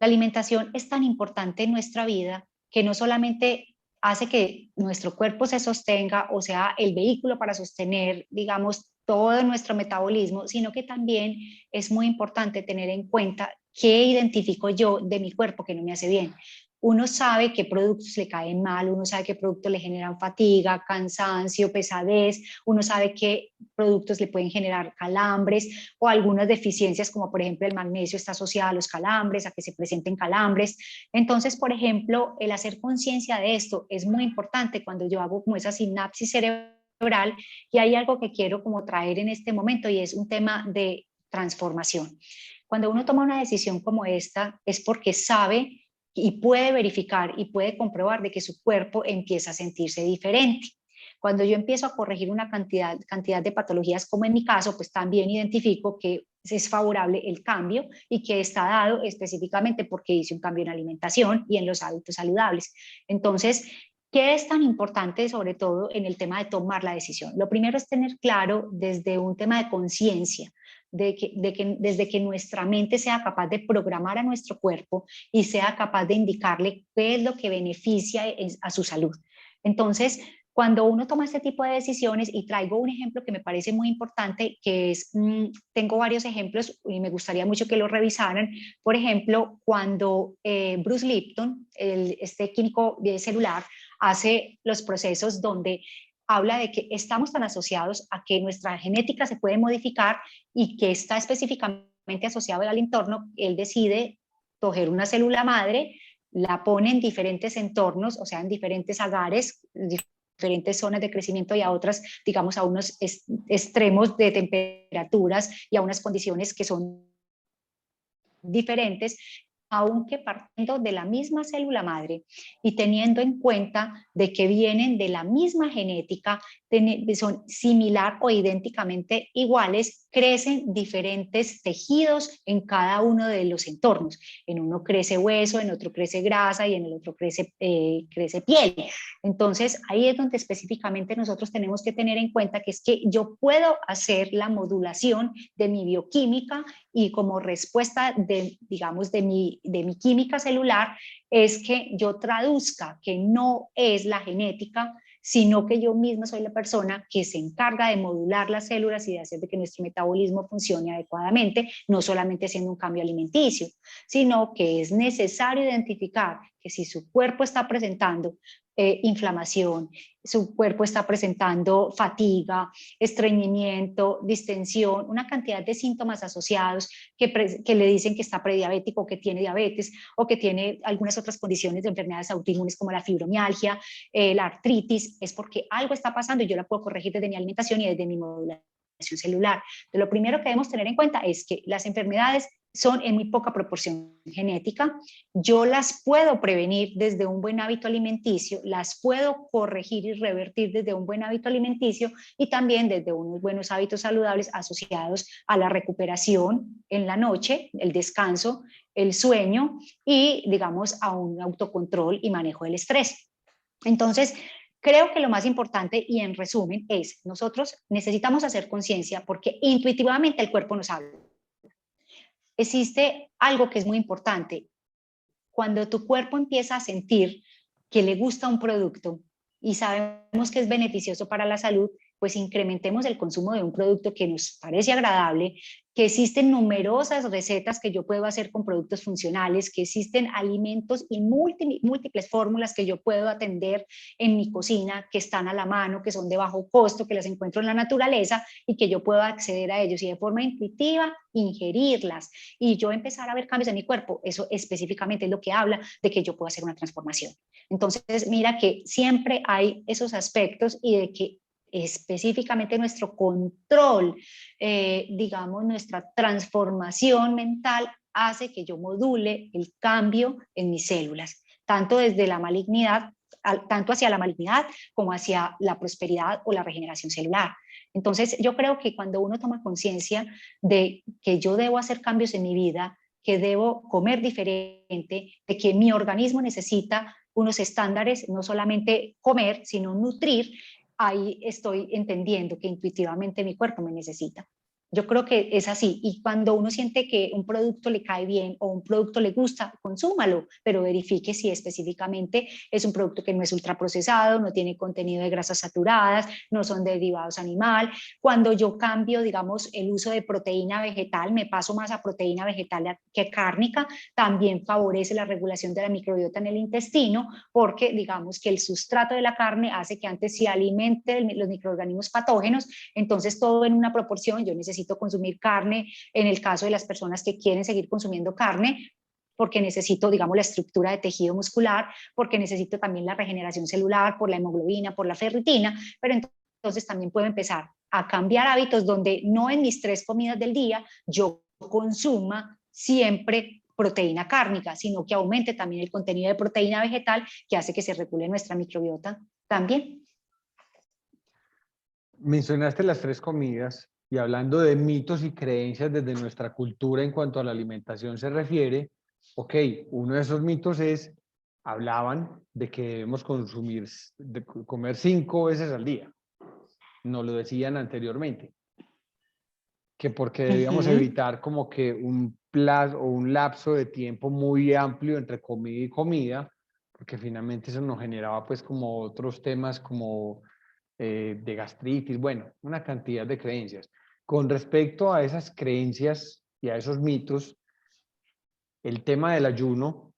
La alimentación es tan importante en nuestra vida que no solamente hace que nuestro cuerpo se sostenga o sea el vehículo para sostener, digamos, todo nuestro metabolismo, sino que también es muy importante tener en cuenta qué identifico yo de mi cuerpo que no me hace bien. Uno sabe qué productos le caen mal, uno sabe qué productos le generan fatiga, cansancio, pesadez, uno sabe qué productos le pueden generar calambres o algunas deficiencias, como por ejemplo el magnesio está asociado a los calambres, a que se presenten calambres. Entonces, por ejemplo, el hacer conciencia de esto es muy importante cuando yo hago como esa sinapsis cerebral, y hay algo que quiero como traer en este momento y es un tema de transformación. Cuando uno toma una decisión como esta es porque sabe y puede verificar y puede comprobar de que su cuerpo empieza a sentirse diferente. Cuando yo empiezo a corregir una cantidad de patologías, como en mi caso, pues también identifico que es favorable el cambio y que está dado específicamente porque hice un cambio en alimentación y en los hábitos saludables. Entonces, ¿qué es tan importante sobre todo en el tema de tomar la decisión? Lo primero es tener claro desde un tema de conciencia, desde que nuestra mente sea capaz de programar a nuestro cuerpo y sea capaz de indicarle qué es lo que beneficia a su salud. Entonces, cuando uno toma este tipo de decisiones, y traigo un ejemplo que me parece muy importante, que es, tengo varios ejemplos y me gustaría mucho que lo revisaran. Por ejemplo, cuando Bruce Lipton, este químico celular, hace los procesos donde habla de que estamos tan asociados a que nuestra genética se puede modificar y que está específicamente asociado al entorno, él decide coger una célula madre, la pone en diferentes entornos, o sea, en diferentes agares, diferentes zonas de crecimiento y a otras, digamos, a unos extremos de temperaturas y a unas condiciones que son diferentes, aunque partiendo de la misma célula madre y teniendo en cuenta de que vienen de la misma genética, son similar o idénticamente iguales, crecen diferentes tejidos en cada uno de los entornos. En uno crece hueso, en otro crece grasa y en el otro crece piel. Entonces, ahí es donde específicamente nosotros tenemos que tener en cuenta que es que yo puedo hacer la modulación de mi bioquímica y como respuesta de, digamos, de mi química celular, es que yo traduzca que no es la genética, sino que yo misma soy la persona que se encarga de modular las células y de hacer de que nuestro metabolismo funcione adecuadamente, no solamente haciendo un cambio alimenticio, sino que es necesario identificar que si su cuerpo está presentando inflamación, su cuerpo está presentando fatiga, estreñimiento, distensión, una cantidad de síntomas asociados que le dicen que está prediabético, que tiene diabetes o que tiene algunas otras condiciones de enfermedades autoinmunes como la fibromialgia, la artritis, es porque algo está pasando y yo la puedo corregir desde mi alimentación y desde mi modulación celular. Entonces, lo primero que debemos tener en cuenta es que las enfermedades son en muy poca proporción genética. Yo las puedo prevenir desde un buen hábito alimenticio, las puedo corregir y revertir desde un buen hábito alimenticio y también desde unos buenos hábitos saludables asociados a la recuperación en la noche, el descanso, el sueño y, digamos, a un autocontrol y manejo del estrés. Entonces, creo que lo más importante y en resumen es, nosotros necesitamos hacer conciencia porque intuitivamente el cuerpo nos habla. Existe algo que es muy importante. Cuando tu cuerpo empieza a sentir que le gusta un producto y sabemos que es beneficioso para la salud, pues incrementemos el consumo de un producto que nos parece agradable, que existen numerosas recetas que yo puedo hacer con productos funcionales, que existen alimentos y múltiples fórmulas que yo puedo atender en mi cocina, que están a la mano, que son de bajo costo, que las encuentro en la naturaleza y que yo puedo acceder a ellos y de forma intuitiva ingerirlas y yo empezar a ver cambios en mi cuerpo. Eso específicamente es lo que habla de que yo puedo hacer una transformación. Entonces, mira que siempre hay esos aspectos y de que específicamente nuestro control, digamos, nuestra transformación mental hace que yo module el cambio en mis células, tanto desde la malignidad, tanto hacia la malignidad como hacia la prosperidad o la regeneración celular. Entonces, yo creo que cuando uno toma conciencia de que yo debo hacer cambios en mi vida, que debo comer diferente, de que mi organismo necesita unos estándares, no solamente comer, sino nutrir, ahí estoy entendiendo que intuitivamente mi cuerpo me necesita. Yo creo que es así, y cuando uno siente que un producto le cae bien o un producto le gusta, consúmalo, pero verifique si específicamente es un producto que no es ultraprocesado, no tiene contenido de grasas saturadas, no son derivados animal. Cuando yo cambio, digamos, el uso de proteína vegetal, me paso más a proteína vegetal que cárnica, también favorece la regulación de la microbiota en el intestino, porque digamos que el sustrato de la carne hace que antes se alimente los microorganismos patógenos, entonces todo en una proporción. Yo necesito consumir carne en el caso de las personas que quieren seguir consumiendo carne, porque necesito, digamos, la estructura de tejido muscular, porque necesito también la regeneración celular, por la hemoglobina, por la ferritina, pero entonces también puedo empezar a cambiar hábitos donde no en mis 3 comidas del día yo consuma siempre proteína cárnica, sino que aumente también el contenido de proteína vegetal, que hace que se regule nuestra microbiota también. Mencionaste las 3 comidas y hablando de mitos y creencias desde nuestra cultura en cuanto a la alimentación se refiere, ok, uno de esos mitos es, hablaban de que debemos comer 5 veces al día. Nos lo decían anteriormente. Que porque debíamos evitar como que un plazo o un lapso de tiempo muy amplio entre comida y comida, porque finalmente eso nos generaba pues como otros temas como de gastritis, bueno, una cantidad de creencias. Con respecto a esas creencias y a esos mitos, el tema del ayuno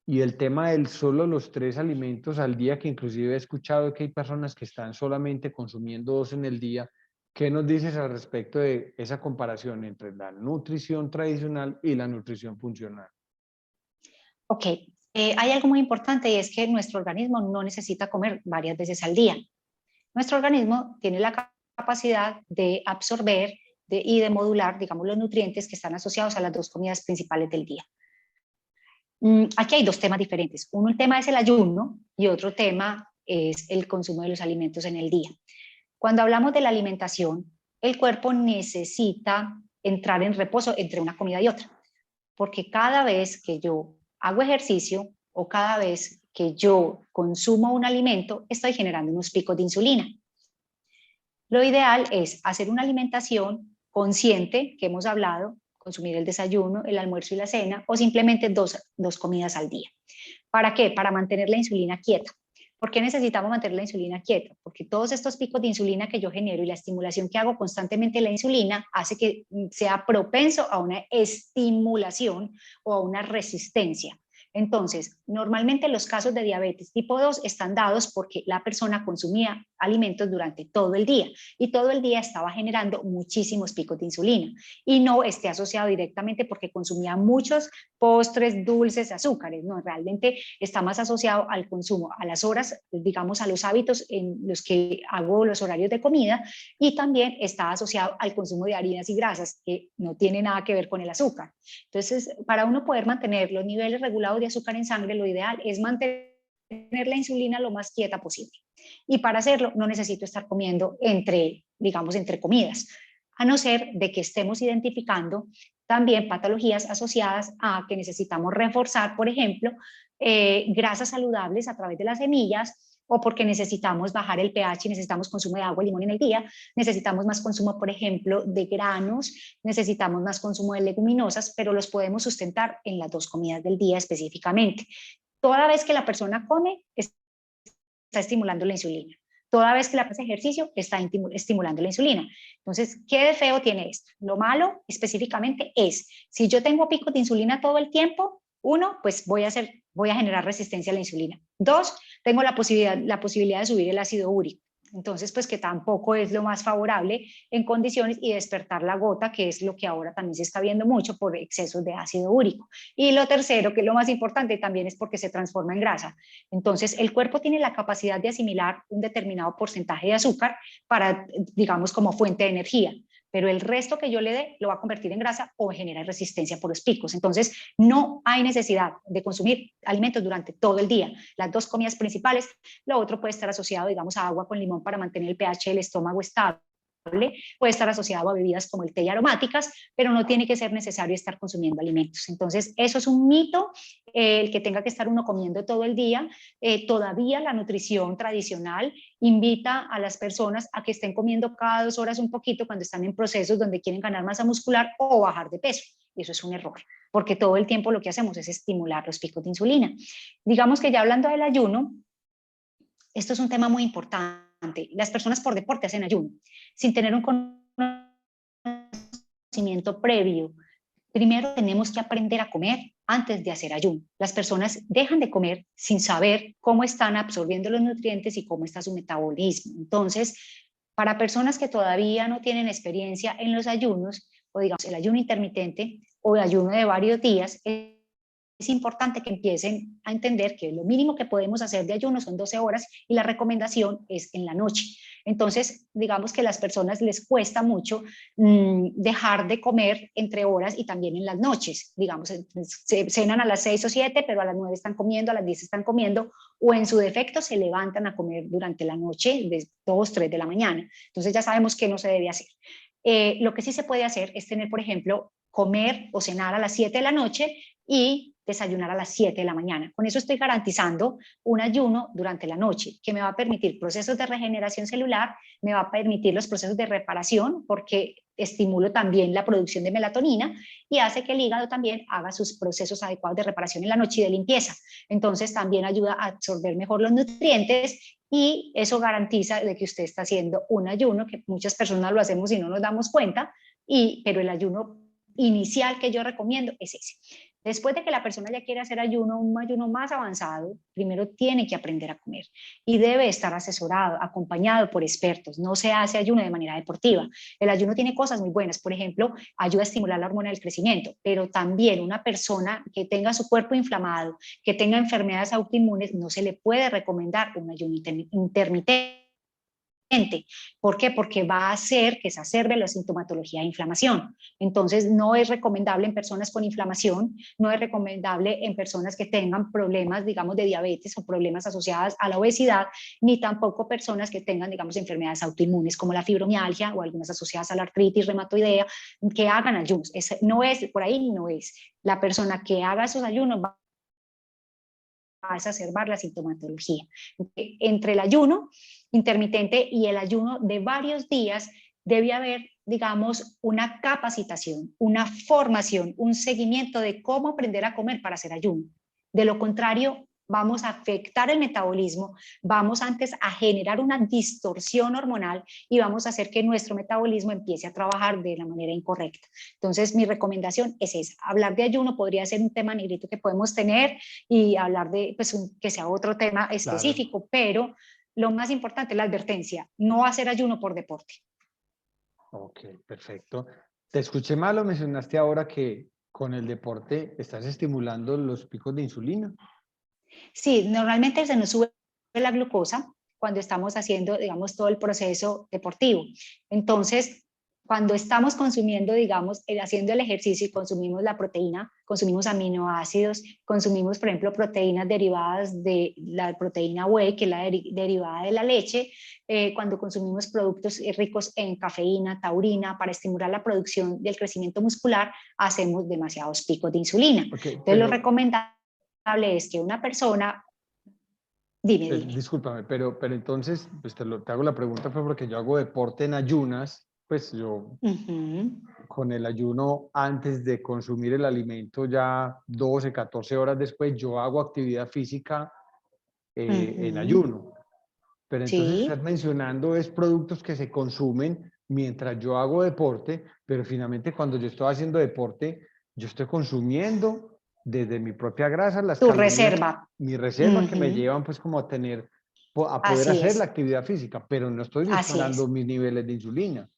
y el tema del solo los 3 alimentos al día, que inclusive he escuchado que hay personas que están solamente consumiendo 2 en el día. ¿Qué nos dices al respecto de esa comparación entre la nutrición tradicional y la nutrición funcional? Ok, hay algo muy importante y es que nuestro organismo no necesita comer varias veces al día. Nuestro organismo tiene la capacidad de absorber y de modular, digamos, los nutrientes que están asociados a las 2 comidas principales del día. Aquí hay 2 temas diferentes. Uno, el tema es el ayuno, y otro tema es el consumo de los alimentos en el día. Cuando hablamos de la alimentación, el cuerpo necesita entrar en reposo entre una comida y otra, porque cada vez que yo hago ejercicio o cada vez que yo consumo un alimento, estoy generando unos picos de insulina. Lo ideal es hacer una alimentación consciente, que hemos hablado, consumir el desayuno, el almuerzo y la cena, o simplemente dos comidas al día. ¿Para qué? Para mantener la insulina quieta. ¿Por qué necesitamos mantener la insulina quieta? Porque todos estos picos de insulina que yo genero y la estimulación que hago constantemente de la insulina hace que sea propenso a una estimulación o a una resistencia. Entonces, normalmente los casos de diabetes tipo 2 están dados porque la persona consumía alimentos durante todo el día y todo el día estaba generando muchísimos picos de insulina y no esté asociado directamente porque consumía muchos postres, dulces, azúcares. No, realmente está más asociado al consumo, a las horas, digamos, a los hábitos en los que hago los horarios de comida, y también está asociado al consumo de harinas y grasas, que no tiene nada que ver con el azúcar. Entonces, para uno poder mantener los niveles regulados de azúcar en sangre, lo ideal es mantener la insulina lo más quieta posible. Y para hacerlo no necesito estar comiendo digamos, entre comidas, a no ser de que estemos identificando también patologías asociadas a que necesitamos reforzar, por ejemplo, grasas saludables a través de las semillas, o porque necesitamos bajar el pH y necesitamos consumo de agua y limón en el día, necesitamos más consumo, por ejemplo, de granos, necesitamos más consumo de leguminosas, pero los podemos sustentar en las 2 comidas del día específicamente. Toda vez que la persona come, está estimulando la insulina. Toda vez que la hace ejercicio, está estimulando la insulina. Entonces, ¿qué de feo tiene esto? Lo malo específicamente es, si yo tengo picos de insulina todo el tiempo, 1, pues voy a generar resistencia a la insulina. 2, tengo la posibilidad de subir el ácido úrico. Entonces, pues que tampoco es lo más favorable en condiciones, y despertar la gota, que es lo que ahora también se está viendo mucho por excesos de ácido úrico. Y lo tercero, que es lo más importante, también es porque se transforma en grasa. Entonces, el cuerpo tiene la capacidad de asimilar un determinado porcentaje de azúcar para, digamos, como fuente de energía, pero el resto que yo le dé lo va a convertir en grasa o genera resistencia por los picos. Entonces, no hay necesidad de consumir alimentos durante todo el día. Las 2 comidas principales, lo otro puede estar asociado, digamos, a agua con limón para mantener el pH del estómago estable, puede estar asociado a bebidas como el té y aromáticas, pero no tiene que ser necesario estar consumiendo alimentos. Entonces, eso es un mito, el que tenga que estar uno comiendo todo el día. Todavía la nutrición tradicional invita a las personas a que estén comiendo cada 2 horas un poquito cuando están en procesos donde quieren ganar masa muscular o bajar de peso. Y eso es un error, porque todo el tiempo lo que hacemos es estimular los picos de insulina. Digamos que ya hablando del ayuno, esto es un tema muy importante. Las personas por deporte hacen ayuno sin tener un conocimiento previo. Primero tenemos que aprender a comer antes de hacer ayuno. Las personas dejan de comer sin saber cómo están absorbiendo los nutrientes y cómo está su metabolismo. Entonces, para personas que todavía no tienen experiencia en los ayunos, o digamos el ayuno intermitente o el ayuno de varios días, es importante que empiecen a entender que lo mínimo que podemos hacer de ayuno son 12 horas y la recomendación es en la noche. Entonces, digamos que a las personas les cuesta mucho dejar de comer entre horas y también en las noches. Digamos, se cenan a las 6 o 7, pero a las 9 están comiendo, a las 10 están comiendo, o en su defecto se levantan a comer durante la noche de 2, 3 de la mañana. Entonces ya sabemos que no se debe hacer. Lo que sí se puede hacer es tener, por ejemplo, comer o cenar a las 7 de la noche y desayunar a las 7 de la mañana. Con eso estoy garantizando un ayuno durante la noche que me va a permitir procesos de regeneración celular, me va a permitir los procesos de reparación porque estimulo también la producción de melatonina y hace que el hígado también haga sus procesos adecuados de reparación en la noche y de limpieza. Entonces también ayuda a absorber mejor los nutrientes y eso garantiza de que usted está haciendo un ayuno, que muchas personas lo hacemos y no nos damos cuenta, pero el ayuno inicial que yo recomiendo es ese. Después de que la persona ya quiere hacer ayuno, un ayuno más avanzado, primero tiene que aprender a comer y debe estar asesorado, acompañado por expertos. No se hace ayuno de manera deportiva. El ayuno tiene cosas muy buenas, por ejemplo, ayuda a estimular la hormona del crecimiento, pero también una persona que tenga su cuerpo inflamado, que tenga enfermedades autoinmunes, no se le puede recomendar un ayuno intermitente. ¿Por qué? Porque va a hacer que se exacerbe la sintomatología de inflamación. Entonces, no es recomendable en personas con inflamación, no es recomendable en personas que tengan problemas, digamos, de diabetes o problemas asociados a la obesidad, ni tampoco personas que tengan, digamos, enfermedades autoinmunes como la fibromialgia o algunas asociadas a la artritis reumatoidea, que hagan ayunos. No es, por ahí no es. La persona que haga esos ayunos va a exacerbar la sintomatología. Entre el ayuno intermitente y el ayuno de varios días debe haber, digamos, una capacitación, una formación, un seguimiento de cómo aprender a comer para hacer ayuno. De lo contrario, vamos a afectar el metabolismo, vamos antes a generar una distorsión hormonal y vamos a hacer que nuestro metabolismo empiece a trabajar de la manera incorrecta. Entonces, mi recomendación es esa. Hablar de ayuno podría ser un tema negrito que podemos tener y hablar de, pues, que sea otro tema específico, claro. Pero lo más importante es la advertencia, no hacer ayuno por deporte. Ok, perfecto. Te escuché mal, lo mencionaste ahora que con el deporte estás estimulando los picos de insulina. Sí, normalmente se nos sube la glucosa cuando estamos haciendo, digamos, todo el proceso deportivo. Entonces, cuando estamos consumiendo, digamos, haciendo el ejercicio y consumimos la proteína, consumimos aminoácidos, consumimos, por ejemplo, proteínas derivadas de la proteína whey, que es la derivada de la leche, cuando consumimos productos ricos en cafeína, taurina, para estimular la producción del crecimiento muscular, hacemos demasiados picos de insulina. Okay, entonces, lo recomendable es que una persona... Dime. Discúlpame, pero entonces, pues te hago la pregunta porque yo hago deporte en ayunas, pues yo con el ayuno antes de consumir el alimento ya 12, 14 horas después, yo hago actividad física en ayuno. Pero entonces estás mencionando es productos que se consumen mientras yo hago deporte, pero finalmente cuando yo estoy haciendo deporte, yo estoy consumiendo desde mi propia grasa las tu calorías, reserva. mi reserva que me llevan pues como a tener, a poder hacer la actividad física, pero no estoy disparando mis niveles de insulina.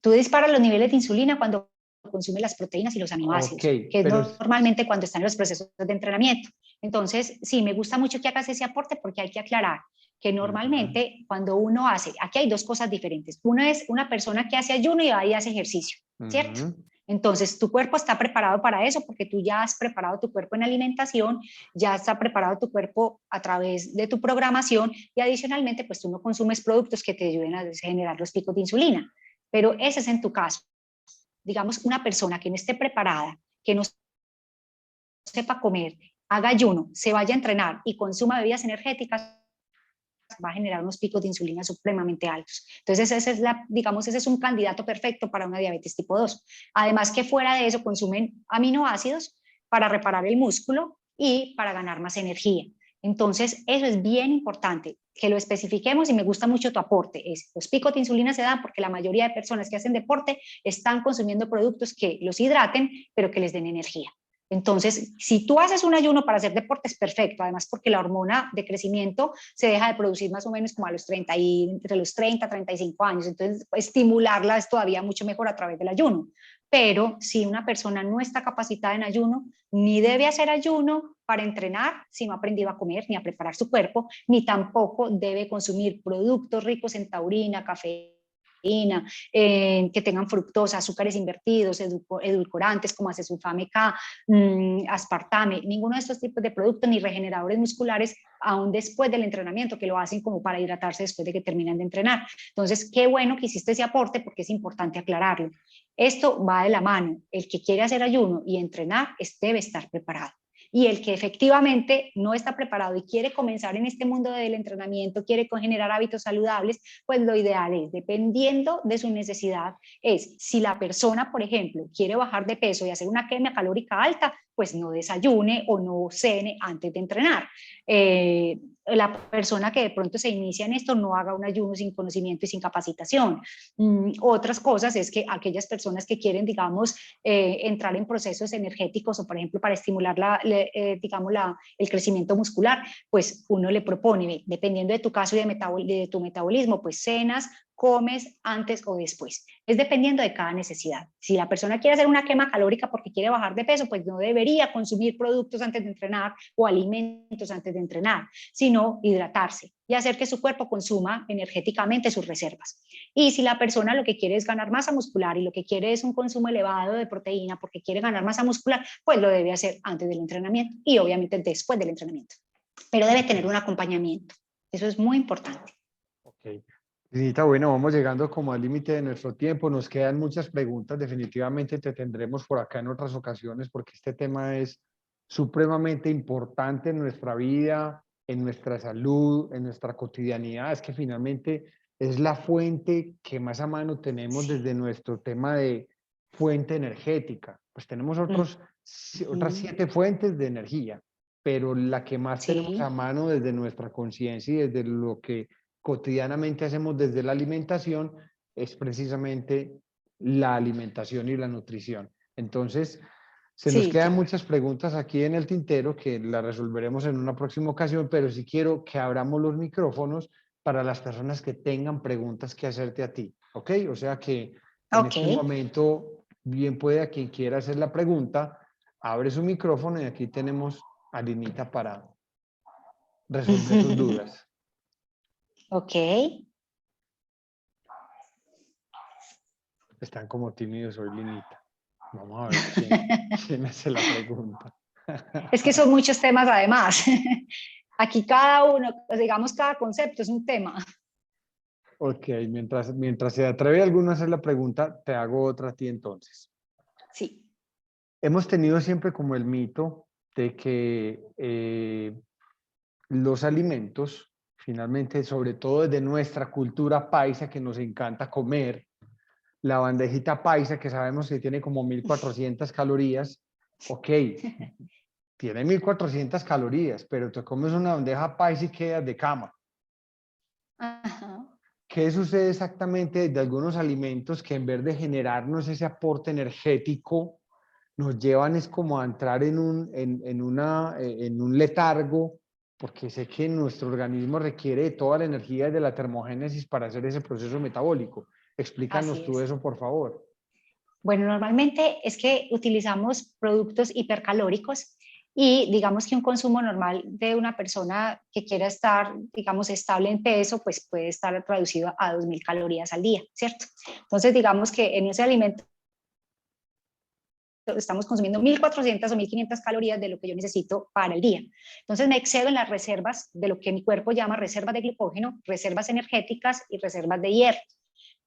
Tú disparas los niveles de insulina cuando consumes las proteínas y los aminoácidos, que es normalmente cuando están en los procesos de entrenamiento. Entonces, sí, me gusta mucho que hagas ese aporte porque hay que aclarar que normalmente cuando uno hace, aquí hay dos cosas diferentes. Una es una persona que hace ayuno y ahí hace ejercicio, ¿cierto? Entonces, tu cuerpo está preparado para eso porque tú ya has preparado tu cuerpo en alimentación, ya está preparado tu cuerpo a través de tu programación y adicionalmente, pues tú no consumes productos que te ayuden a generar los picos de insulina. Pero ese es en tu caso. Digamos, una persona que no esté preparada, que no sepa comer, haga ayuno, se vaya a entrenar y consuma bebidas energéticas, va a generar unos picos de insulina supremamente altos. Entonces, ese es un candidato perfecto para una diabetes tipo 2. Además que fuera de eso consumen aminoácidos para reparar el músculo y para ganar más energía. Entonces, eso es bien importante, que lo especifiquemos y me gusta mucho tu aporte. Los picos de insulina se dan porque la mayoría de personas que hacen deporte están consumiendo productos que los hidraten, pero que les den energía. Entonces, si tú haces un ayuno para hacer deporte es perfecto, además porque la hormona de crecimiento se deja de producir más o menos como a los 30 entre los 30 y 35 años, entonces estimularla es todavía mucho mejor a través del ayuno. Pero si una persona no está capacitada en ayuno, ni debe hacer ayuno para entrenar si no ha aprendido a comer ni a preparar su cuerpo, ni tampoco debe consumir productos ricos en taurina, cafeína, que tengan fructosa, azúcares invertidos, edulcorantes como acesulfame K, aspartame, ninguno de estos tipos de productos ni regeneradores musculares aún después del entrenamiento, que lo hacen como para hidratarse después de que terminan de entrenar. Entonces, qué bueno que hiciste ese aporte porque es importante aclararlo. Esto va de la mano. El que quiere hacer ayuno y entrenar debe estar preparado. Y el que efectivamente no está preparado y quiere comenzar en este mundo del entrenamiento, quiere generar hábitos saludables, pues lo ideal es, dependiendo de su necesidad, es si la persona, por ejemplo, quiere bajar de peso y hacer una quema calórica alta, pues no desayune o no cene antes de entrenar. La persona que de pronto se inicia en esto no haga un ayuno sin conocimiento y sin capacitación. Otras cosas es que aquellas personas que quieren, digamos, entrar en procesos energéticos o, por ejemplo, para estimular el crecimiento muscular, pues uno le propone, dependiendo de tu caso y de tu metabolismo, pues cenas, comes antes o después. Es dependiendo de cada necesidad. Si la persona quiere hacer una quema calórica porque quiere bajar de peso, pues no debería consumir productos antes de entrenar o alimentos antes de entrenar, sino hidratarse y hacer que su cuerpo consuma energéticamente sus reservas. Y si la persona lo que quiere es ganar masa muscular y lo que quiere es un consumo elevado de proteína porque quiere ganar masa muscular, pues lo debe hacer antes del entrenamiento y obviamente después del entrenamiento. Pero debe tener un acompañamiento. Eso es muy importante. Ok. Linita, bueno, vamos llegando como al límite de nuestro tiempo. Nos quedan muchas preguntas. Definitivamente te tendremos por acá en otras ocasiones porque este tema es supremamente importante en nuestra vida, en nuestra salud, en nuestra cotidianidad. Es que finalmente es la fuente que más a mano tenemos desde nuestro tema de fuente energética. Pues tenemos otras 7 fuentes de energía, pero la que más tenemos a mano desde nuestra conciencia y desde lo que cotidianamente hacemos desde la alimentación es precisamente la alimentación y la nutrición. Entonces, se nos quedan muchas preguntas aquí en el tintero que las resolveremos en una próxima ocasión, pero sí quiero que abramos los micrófonos para las personas que tengan preguntas que hacerte a ti, ¿ok? O sea que en este momento, bien puede a quien quiera hacer la pregunta, abre su micrófono y aquí tenemos a Linita para resolver sus dudas. Ok. Están como tímidos hoy, Linita. Vamos a ver quién hace la pregunta. Es que son muchos temas además. Aquí cada uno, digamos, cada concepto es un tema. Ok, mientras se atreve alguno a hacer la pregunta, te hago otra a ti entonces. Sí. Hemos tenido siempre como el mito de que los alimentos, finalmente, sobre todo desde nuestra cultura paisa, que nos encanta comer, la bandejita paisa, que sabemos que tiene como 1400 calorías, ok, tiene 1400 calorías, pero te comes una bandeja paisa y quedas de cama. Ajá. ¿Qué sucede exactamente de algunos alimentos que en vez de generarnos ese aporte energético, nos llevan es como a entrar en un letargo, porque sé que nuestro organismo requiere de toda la energía de la termogénesis para hacer ese proceso metabólico? Explícanos tú eso, por favor. Bueno, normalmente es que utilizamos productos hipercalóricos y digamos que un consumo normal de una persona que quiera estar, digamos, estable en peso, pues puede estar reducido a 2000 calorías al día, ¿cierto? Entonces, digamos que en ese alimento estamos consumiendo 1.400 o 1.500 calorías de lo que yo necesito para el día. Entonces me excedo en las reservas de lo que mi cuerpo llama reservas de glucógeno, reservas energéticas y reservas de hierro.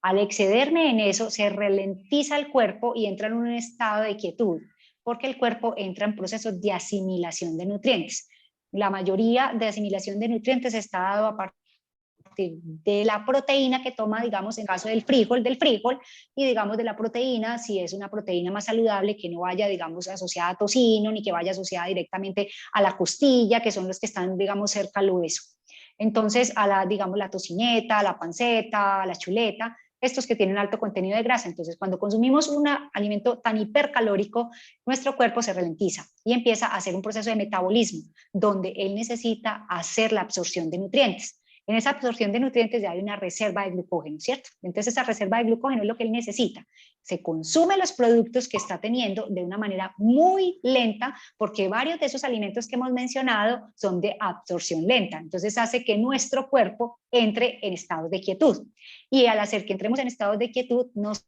Al excederme en eso, se ralentiza el cuerpo y entra en un estado de quietud, porque el cuerpo entra en procesos de asimilación de nutrientes. La mayoría de asimilación de nutrientes está dado a partir de la proteína que toma, digamos, en caso del frijol, y digamos de la proteína, si es una proteína más saludable, que no vaya, digamos, asociada a tocino, ni que vaya asociada directamente a la costilla, que son los que están, digamos, cerca al hueso. Entonces, a la, digamos, la tocineta, la panceta, la chuleta, estos que tienen alto contenido de grasa. Entonces, cuando consumimos un alimento tan hipercalórico, nuestro cuerpo se ralentiza y empieza a hacer un proceso de metabolismo, donde él necesita hacer la absorción de nutrientes. En esa absorción de nutrientes ya hay una reserva de glucógeno, ¿cierto? Entonces esa reserva de glucógeno es lo que él necesita. Se consumen los productos que está teniendo de una manera muy lenta, porque varios de esos alimentos que hemos mencionado son de absorción lenta. Entonces hace que nuestro cuerpo entre en estados de quietud. Y al hacer que entremos en estados de quietud, nos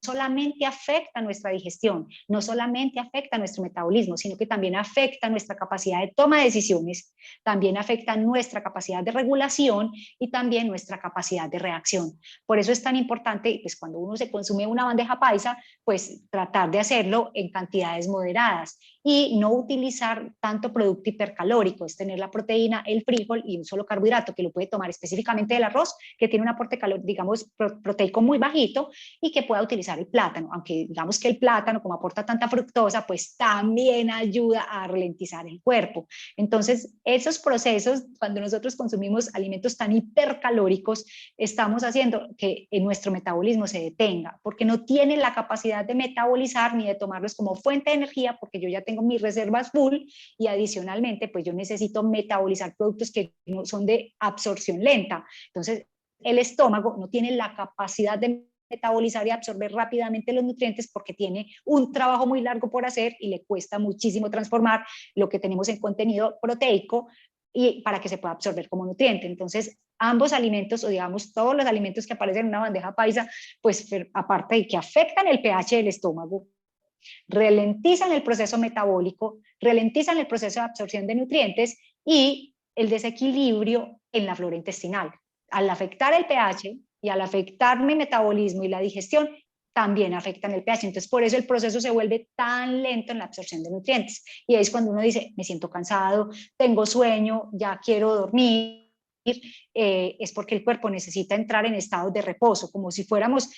solamente afecta nuestra digestión, no solamente afecta nuestro metabolismo, sino que también afecta nuestra capacidad de toma de decisiones, también afecta nuestra capacidad de regulación y también nuestra capacidad de reacción. Por eso es tan importante, pues cuando uno se consume una bandeja paisa, pues tratar de hacerlo en cantidades moderadas y no utilizar tanto producto hipercalórico, es tener la proteína, el frijol y un solo carbohidrato que lo puede tomar específicamente del arroz, que tiene un aporte digamos, proteico muy bajito, y que pueda utilizar el plátano, aunque digamos que el plátano, como aporta tanta fructosa, pues también ayuda a ralentizar el cuerpo. Entonces, esos procesos, cuando nosotros consumimos alimentos tan hipercalóricos, estamos haciendo que nuestro metabolismo se detenga, porque no tiene la capacidad de metabolizar ni de tomarlos como fuente de energía, porque yo ya tengo mis reservas full, y adicionalmente, pues yo necesito metabolizar productos que no son de absorción lenta. Entonces, el estómago no tiene la capacidad de metabolizar y absorber rápidamente los nutrientes porque tiene un trabajo muy largo por hacer y le cuesta muchísimo transformar lo que tenemos en contenido proteico y para que se pueda absorber como nutriente. Entonces, ambos alimentos, o digamos todos los alimentos que aparecen en una bandeja paisa, pues aparte de que afectan el pH del estómago, ralentizan el proceso metabólico, ralentizan el proceso de absorción de nutrientes y el desequilibrio en la flora intestinal. Al afectar el pH y al afectar mi metabolismo y la digestión, también afectan el pH. Entonces, por eso el proceso se vuelve tan lento en la absorción de nutrientes. Y ahí es cuando uno dice, me siento cansado, tengo sueño, ya quiero dormir. Es porque el cuerpo necesita entrar en estados de reposo, como si fuéramos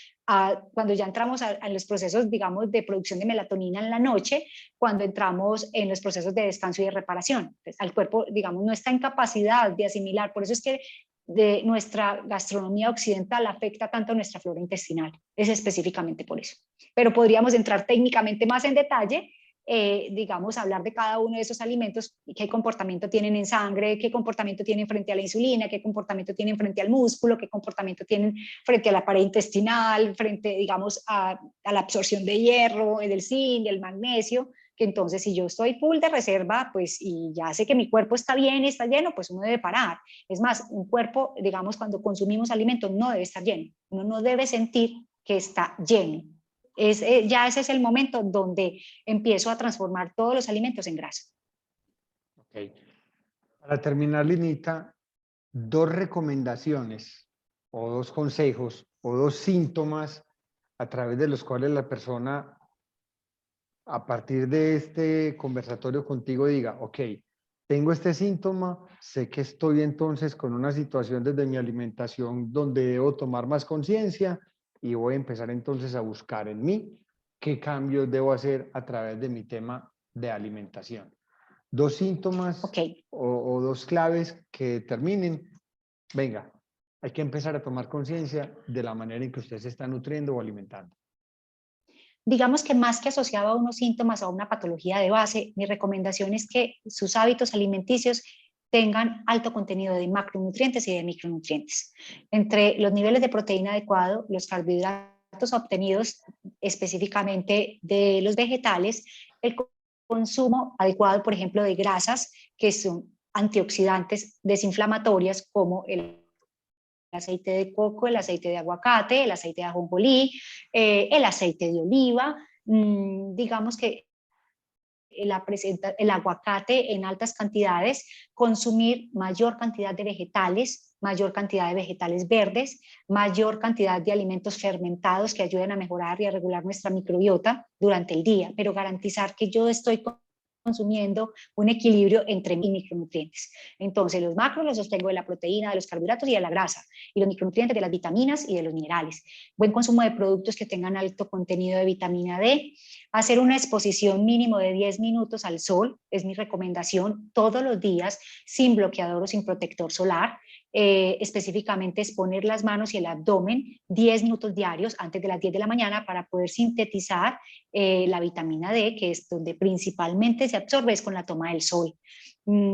cuando ya entramos a los procesos, digamos, de producción de melatonina en la noche, cuando entramos en los procesos de descanso y de reparación. Entonces, al cuerpo, digamos, no está en capacidad de asimilar. Por eso es que de nuestra gastronomía occidental afecta tanto a nuestra flora intestinal. Es específicamente por eso. Pero podríamos entrar técnicamente más en detalle, digamos, hablar de cada uno de esos alimentos, qué comportamiento tienen en sangre, qué comportamiento tienen frente a la insulina, qué comportamiento tienen frente al músculo, qué comportamiento tienen frente a la pared intestinal, frente, digamos, a la absorción de hierro, del zinc, del magnesio. Que entonces, si yo estoy full de reserva, pues, y ya sé que mi cuerpo está bien y está lleno, pues uno debe parar. Es más, un cuerpo, digamos, cuando consumimos alimentos no debe estar lleno, uno no debe sentir que está lleno. Ya ese es el momento donde empiezo a transformar todos los alimentos en grasa. Okay. Para terminar, Linita, dos recomendaciones o dos consejos o dos síntomas a través de los cuales la persona, a partir de este conversatorio contigo, diga, ok, tengo este síntoma, sé que estoy entonces con una situación desde mi alimentación donde debo tomar más conciencia y voy a empezar entonces a buscar en mí qué cambios debo hacer a través de mi tema de alimentación. Dos síntomas o dos claves que determinen, venga, hay que empezar a tomar conciencia de la manera en que usted se está nutriendo o alimentando. Digamos que más que asociado a unos síntomas o a una patología de base, mi recomendación es que sus hábitos alimenticios tengan alto contenido de macronutrientes y de micronutrientes. Entre los niveles de proteína adecuado, los carbohidratos obtenidos específicamente de los vegetales, el consumo adecuado, por ejemplo, de grasas que son antioxidantes desinflamatorias como el aceite de coco, el aceite de aguacate, el aceite de ajonjolí, el aceite de oliva, digamos que el aguacate en altas cantidades, consumir mayor cantidad de vegetales verdes, mayor cantidad de alimentos fermentados que ayuden a mejorar y a regular nuestra microbiota durante el día, pero garantizar que yo estoy consumiendo un equilibrio entre micronutrientes. Entonces, los macros los sostengo de la proteína, de los carbohidratos y de la grasa, y los micronutrientes de las vitaminas y de los minerales. Buen consumo de productos que tengan alto contenido de vitamina D, hacer una exposición mínimo de 10 minutos al sol, es mi recomendación, todos los días, sin bloqueador o sin protector solar, específicamente exponer las manos y el abdomen 10 minutos diarios antes de las 10 de la mañana para poder sintetizar la vitamina D, que es donde principalmente se absorbe es con la toma del sol.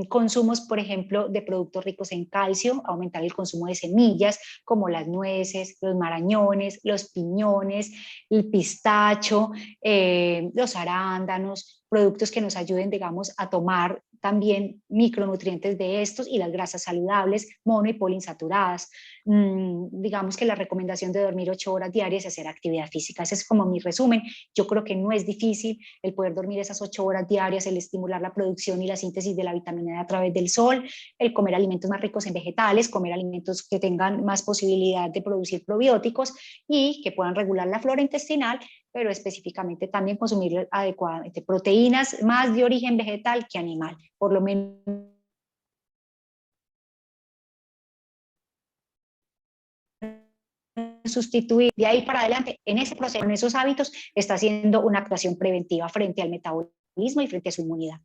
Consumos, por ejemplo, de productos ricos en calcio, aumentar el consumo de semillas como las nueces, los marañones, los piñones, el pistacho, los arándanos, productos que nos ayuden, digamos, a tomar también micronutrientes de estos y las grasas saludables, mono y poliinsaturadas. Digamos que la recomendación de dormir 8 horas diarias y hacer actividad física. Ese es como mi resumen. Yo creo que no es difícil el poder dormir esas 8 horas diarias, el estimular la producción y la síntesis de la vitamina D a través del sol, el comer alimentos más ricos en vegetales, comer alimentos que tengan más posibilidad de producir probióticos y que puedan regular la flora intestinal, pero específicamente también consumir adecuadamente proteínas más de origen vegetal que animal, por lo menos sustituir de ahí para adelante en ese proceso, en esos hábitos, está haciendo una actuación preventiva frente al metabolismo y frente a su inmunidad.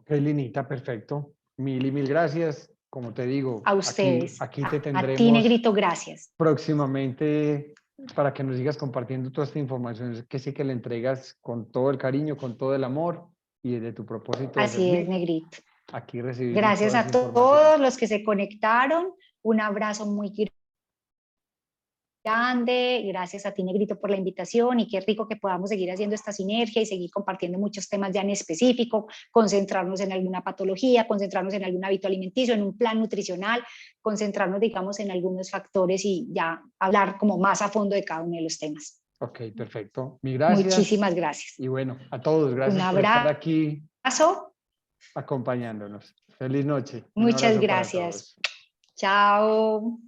Ok, Linita, perfecto. Mil y mil gracias. Como te digo, A ustedes, aquí te a ti, tendremos Negrito, gracias. próximamente para que nos sigas compartiendo toda esta información que sé que le entregas con todo el cariño, con todo el amor y desde tu propósito de Así es, servir. Negrito. Aquí recibimos Gracias toda a esa información. todos los que se conectaron. Un abrazo muy grande, gracias a ti, Negrito, por la invitación y qué rico que podamos seguir haciendo esta sinergia y seguir compartiendo muchos temas ya en específico, concentrarnos en alguna patología, concentrarnos en algún hábito alimenticio, en un plan nutricional, concentrarnos, digamos, en algunos factores y ya hablar como más a fondo de cada uno de los temas. Ok, perfecto. Mil gracias. Muchísimas gracias. Y bueno, a todos, gracias Un por estar aquí abrazo. acompañándonos. Feliz noche. Un Muchas abrazo para gracias. todos. Chao.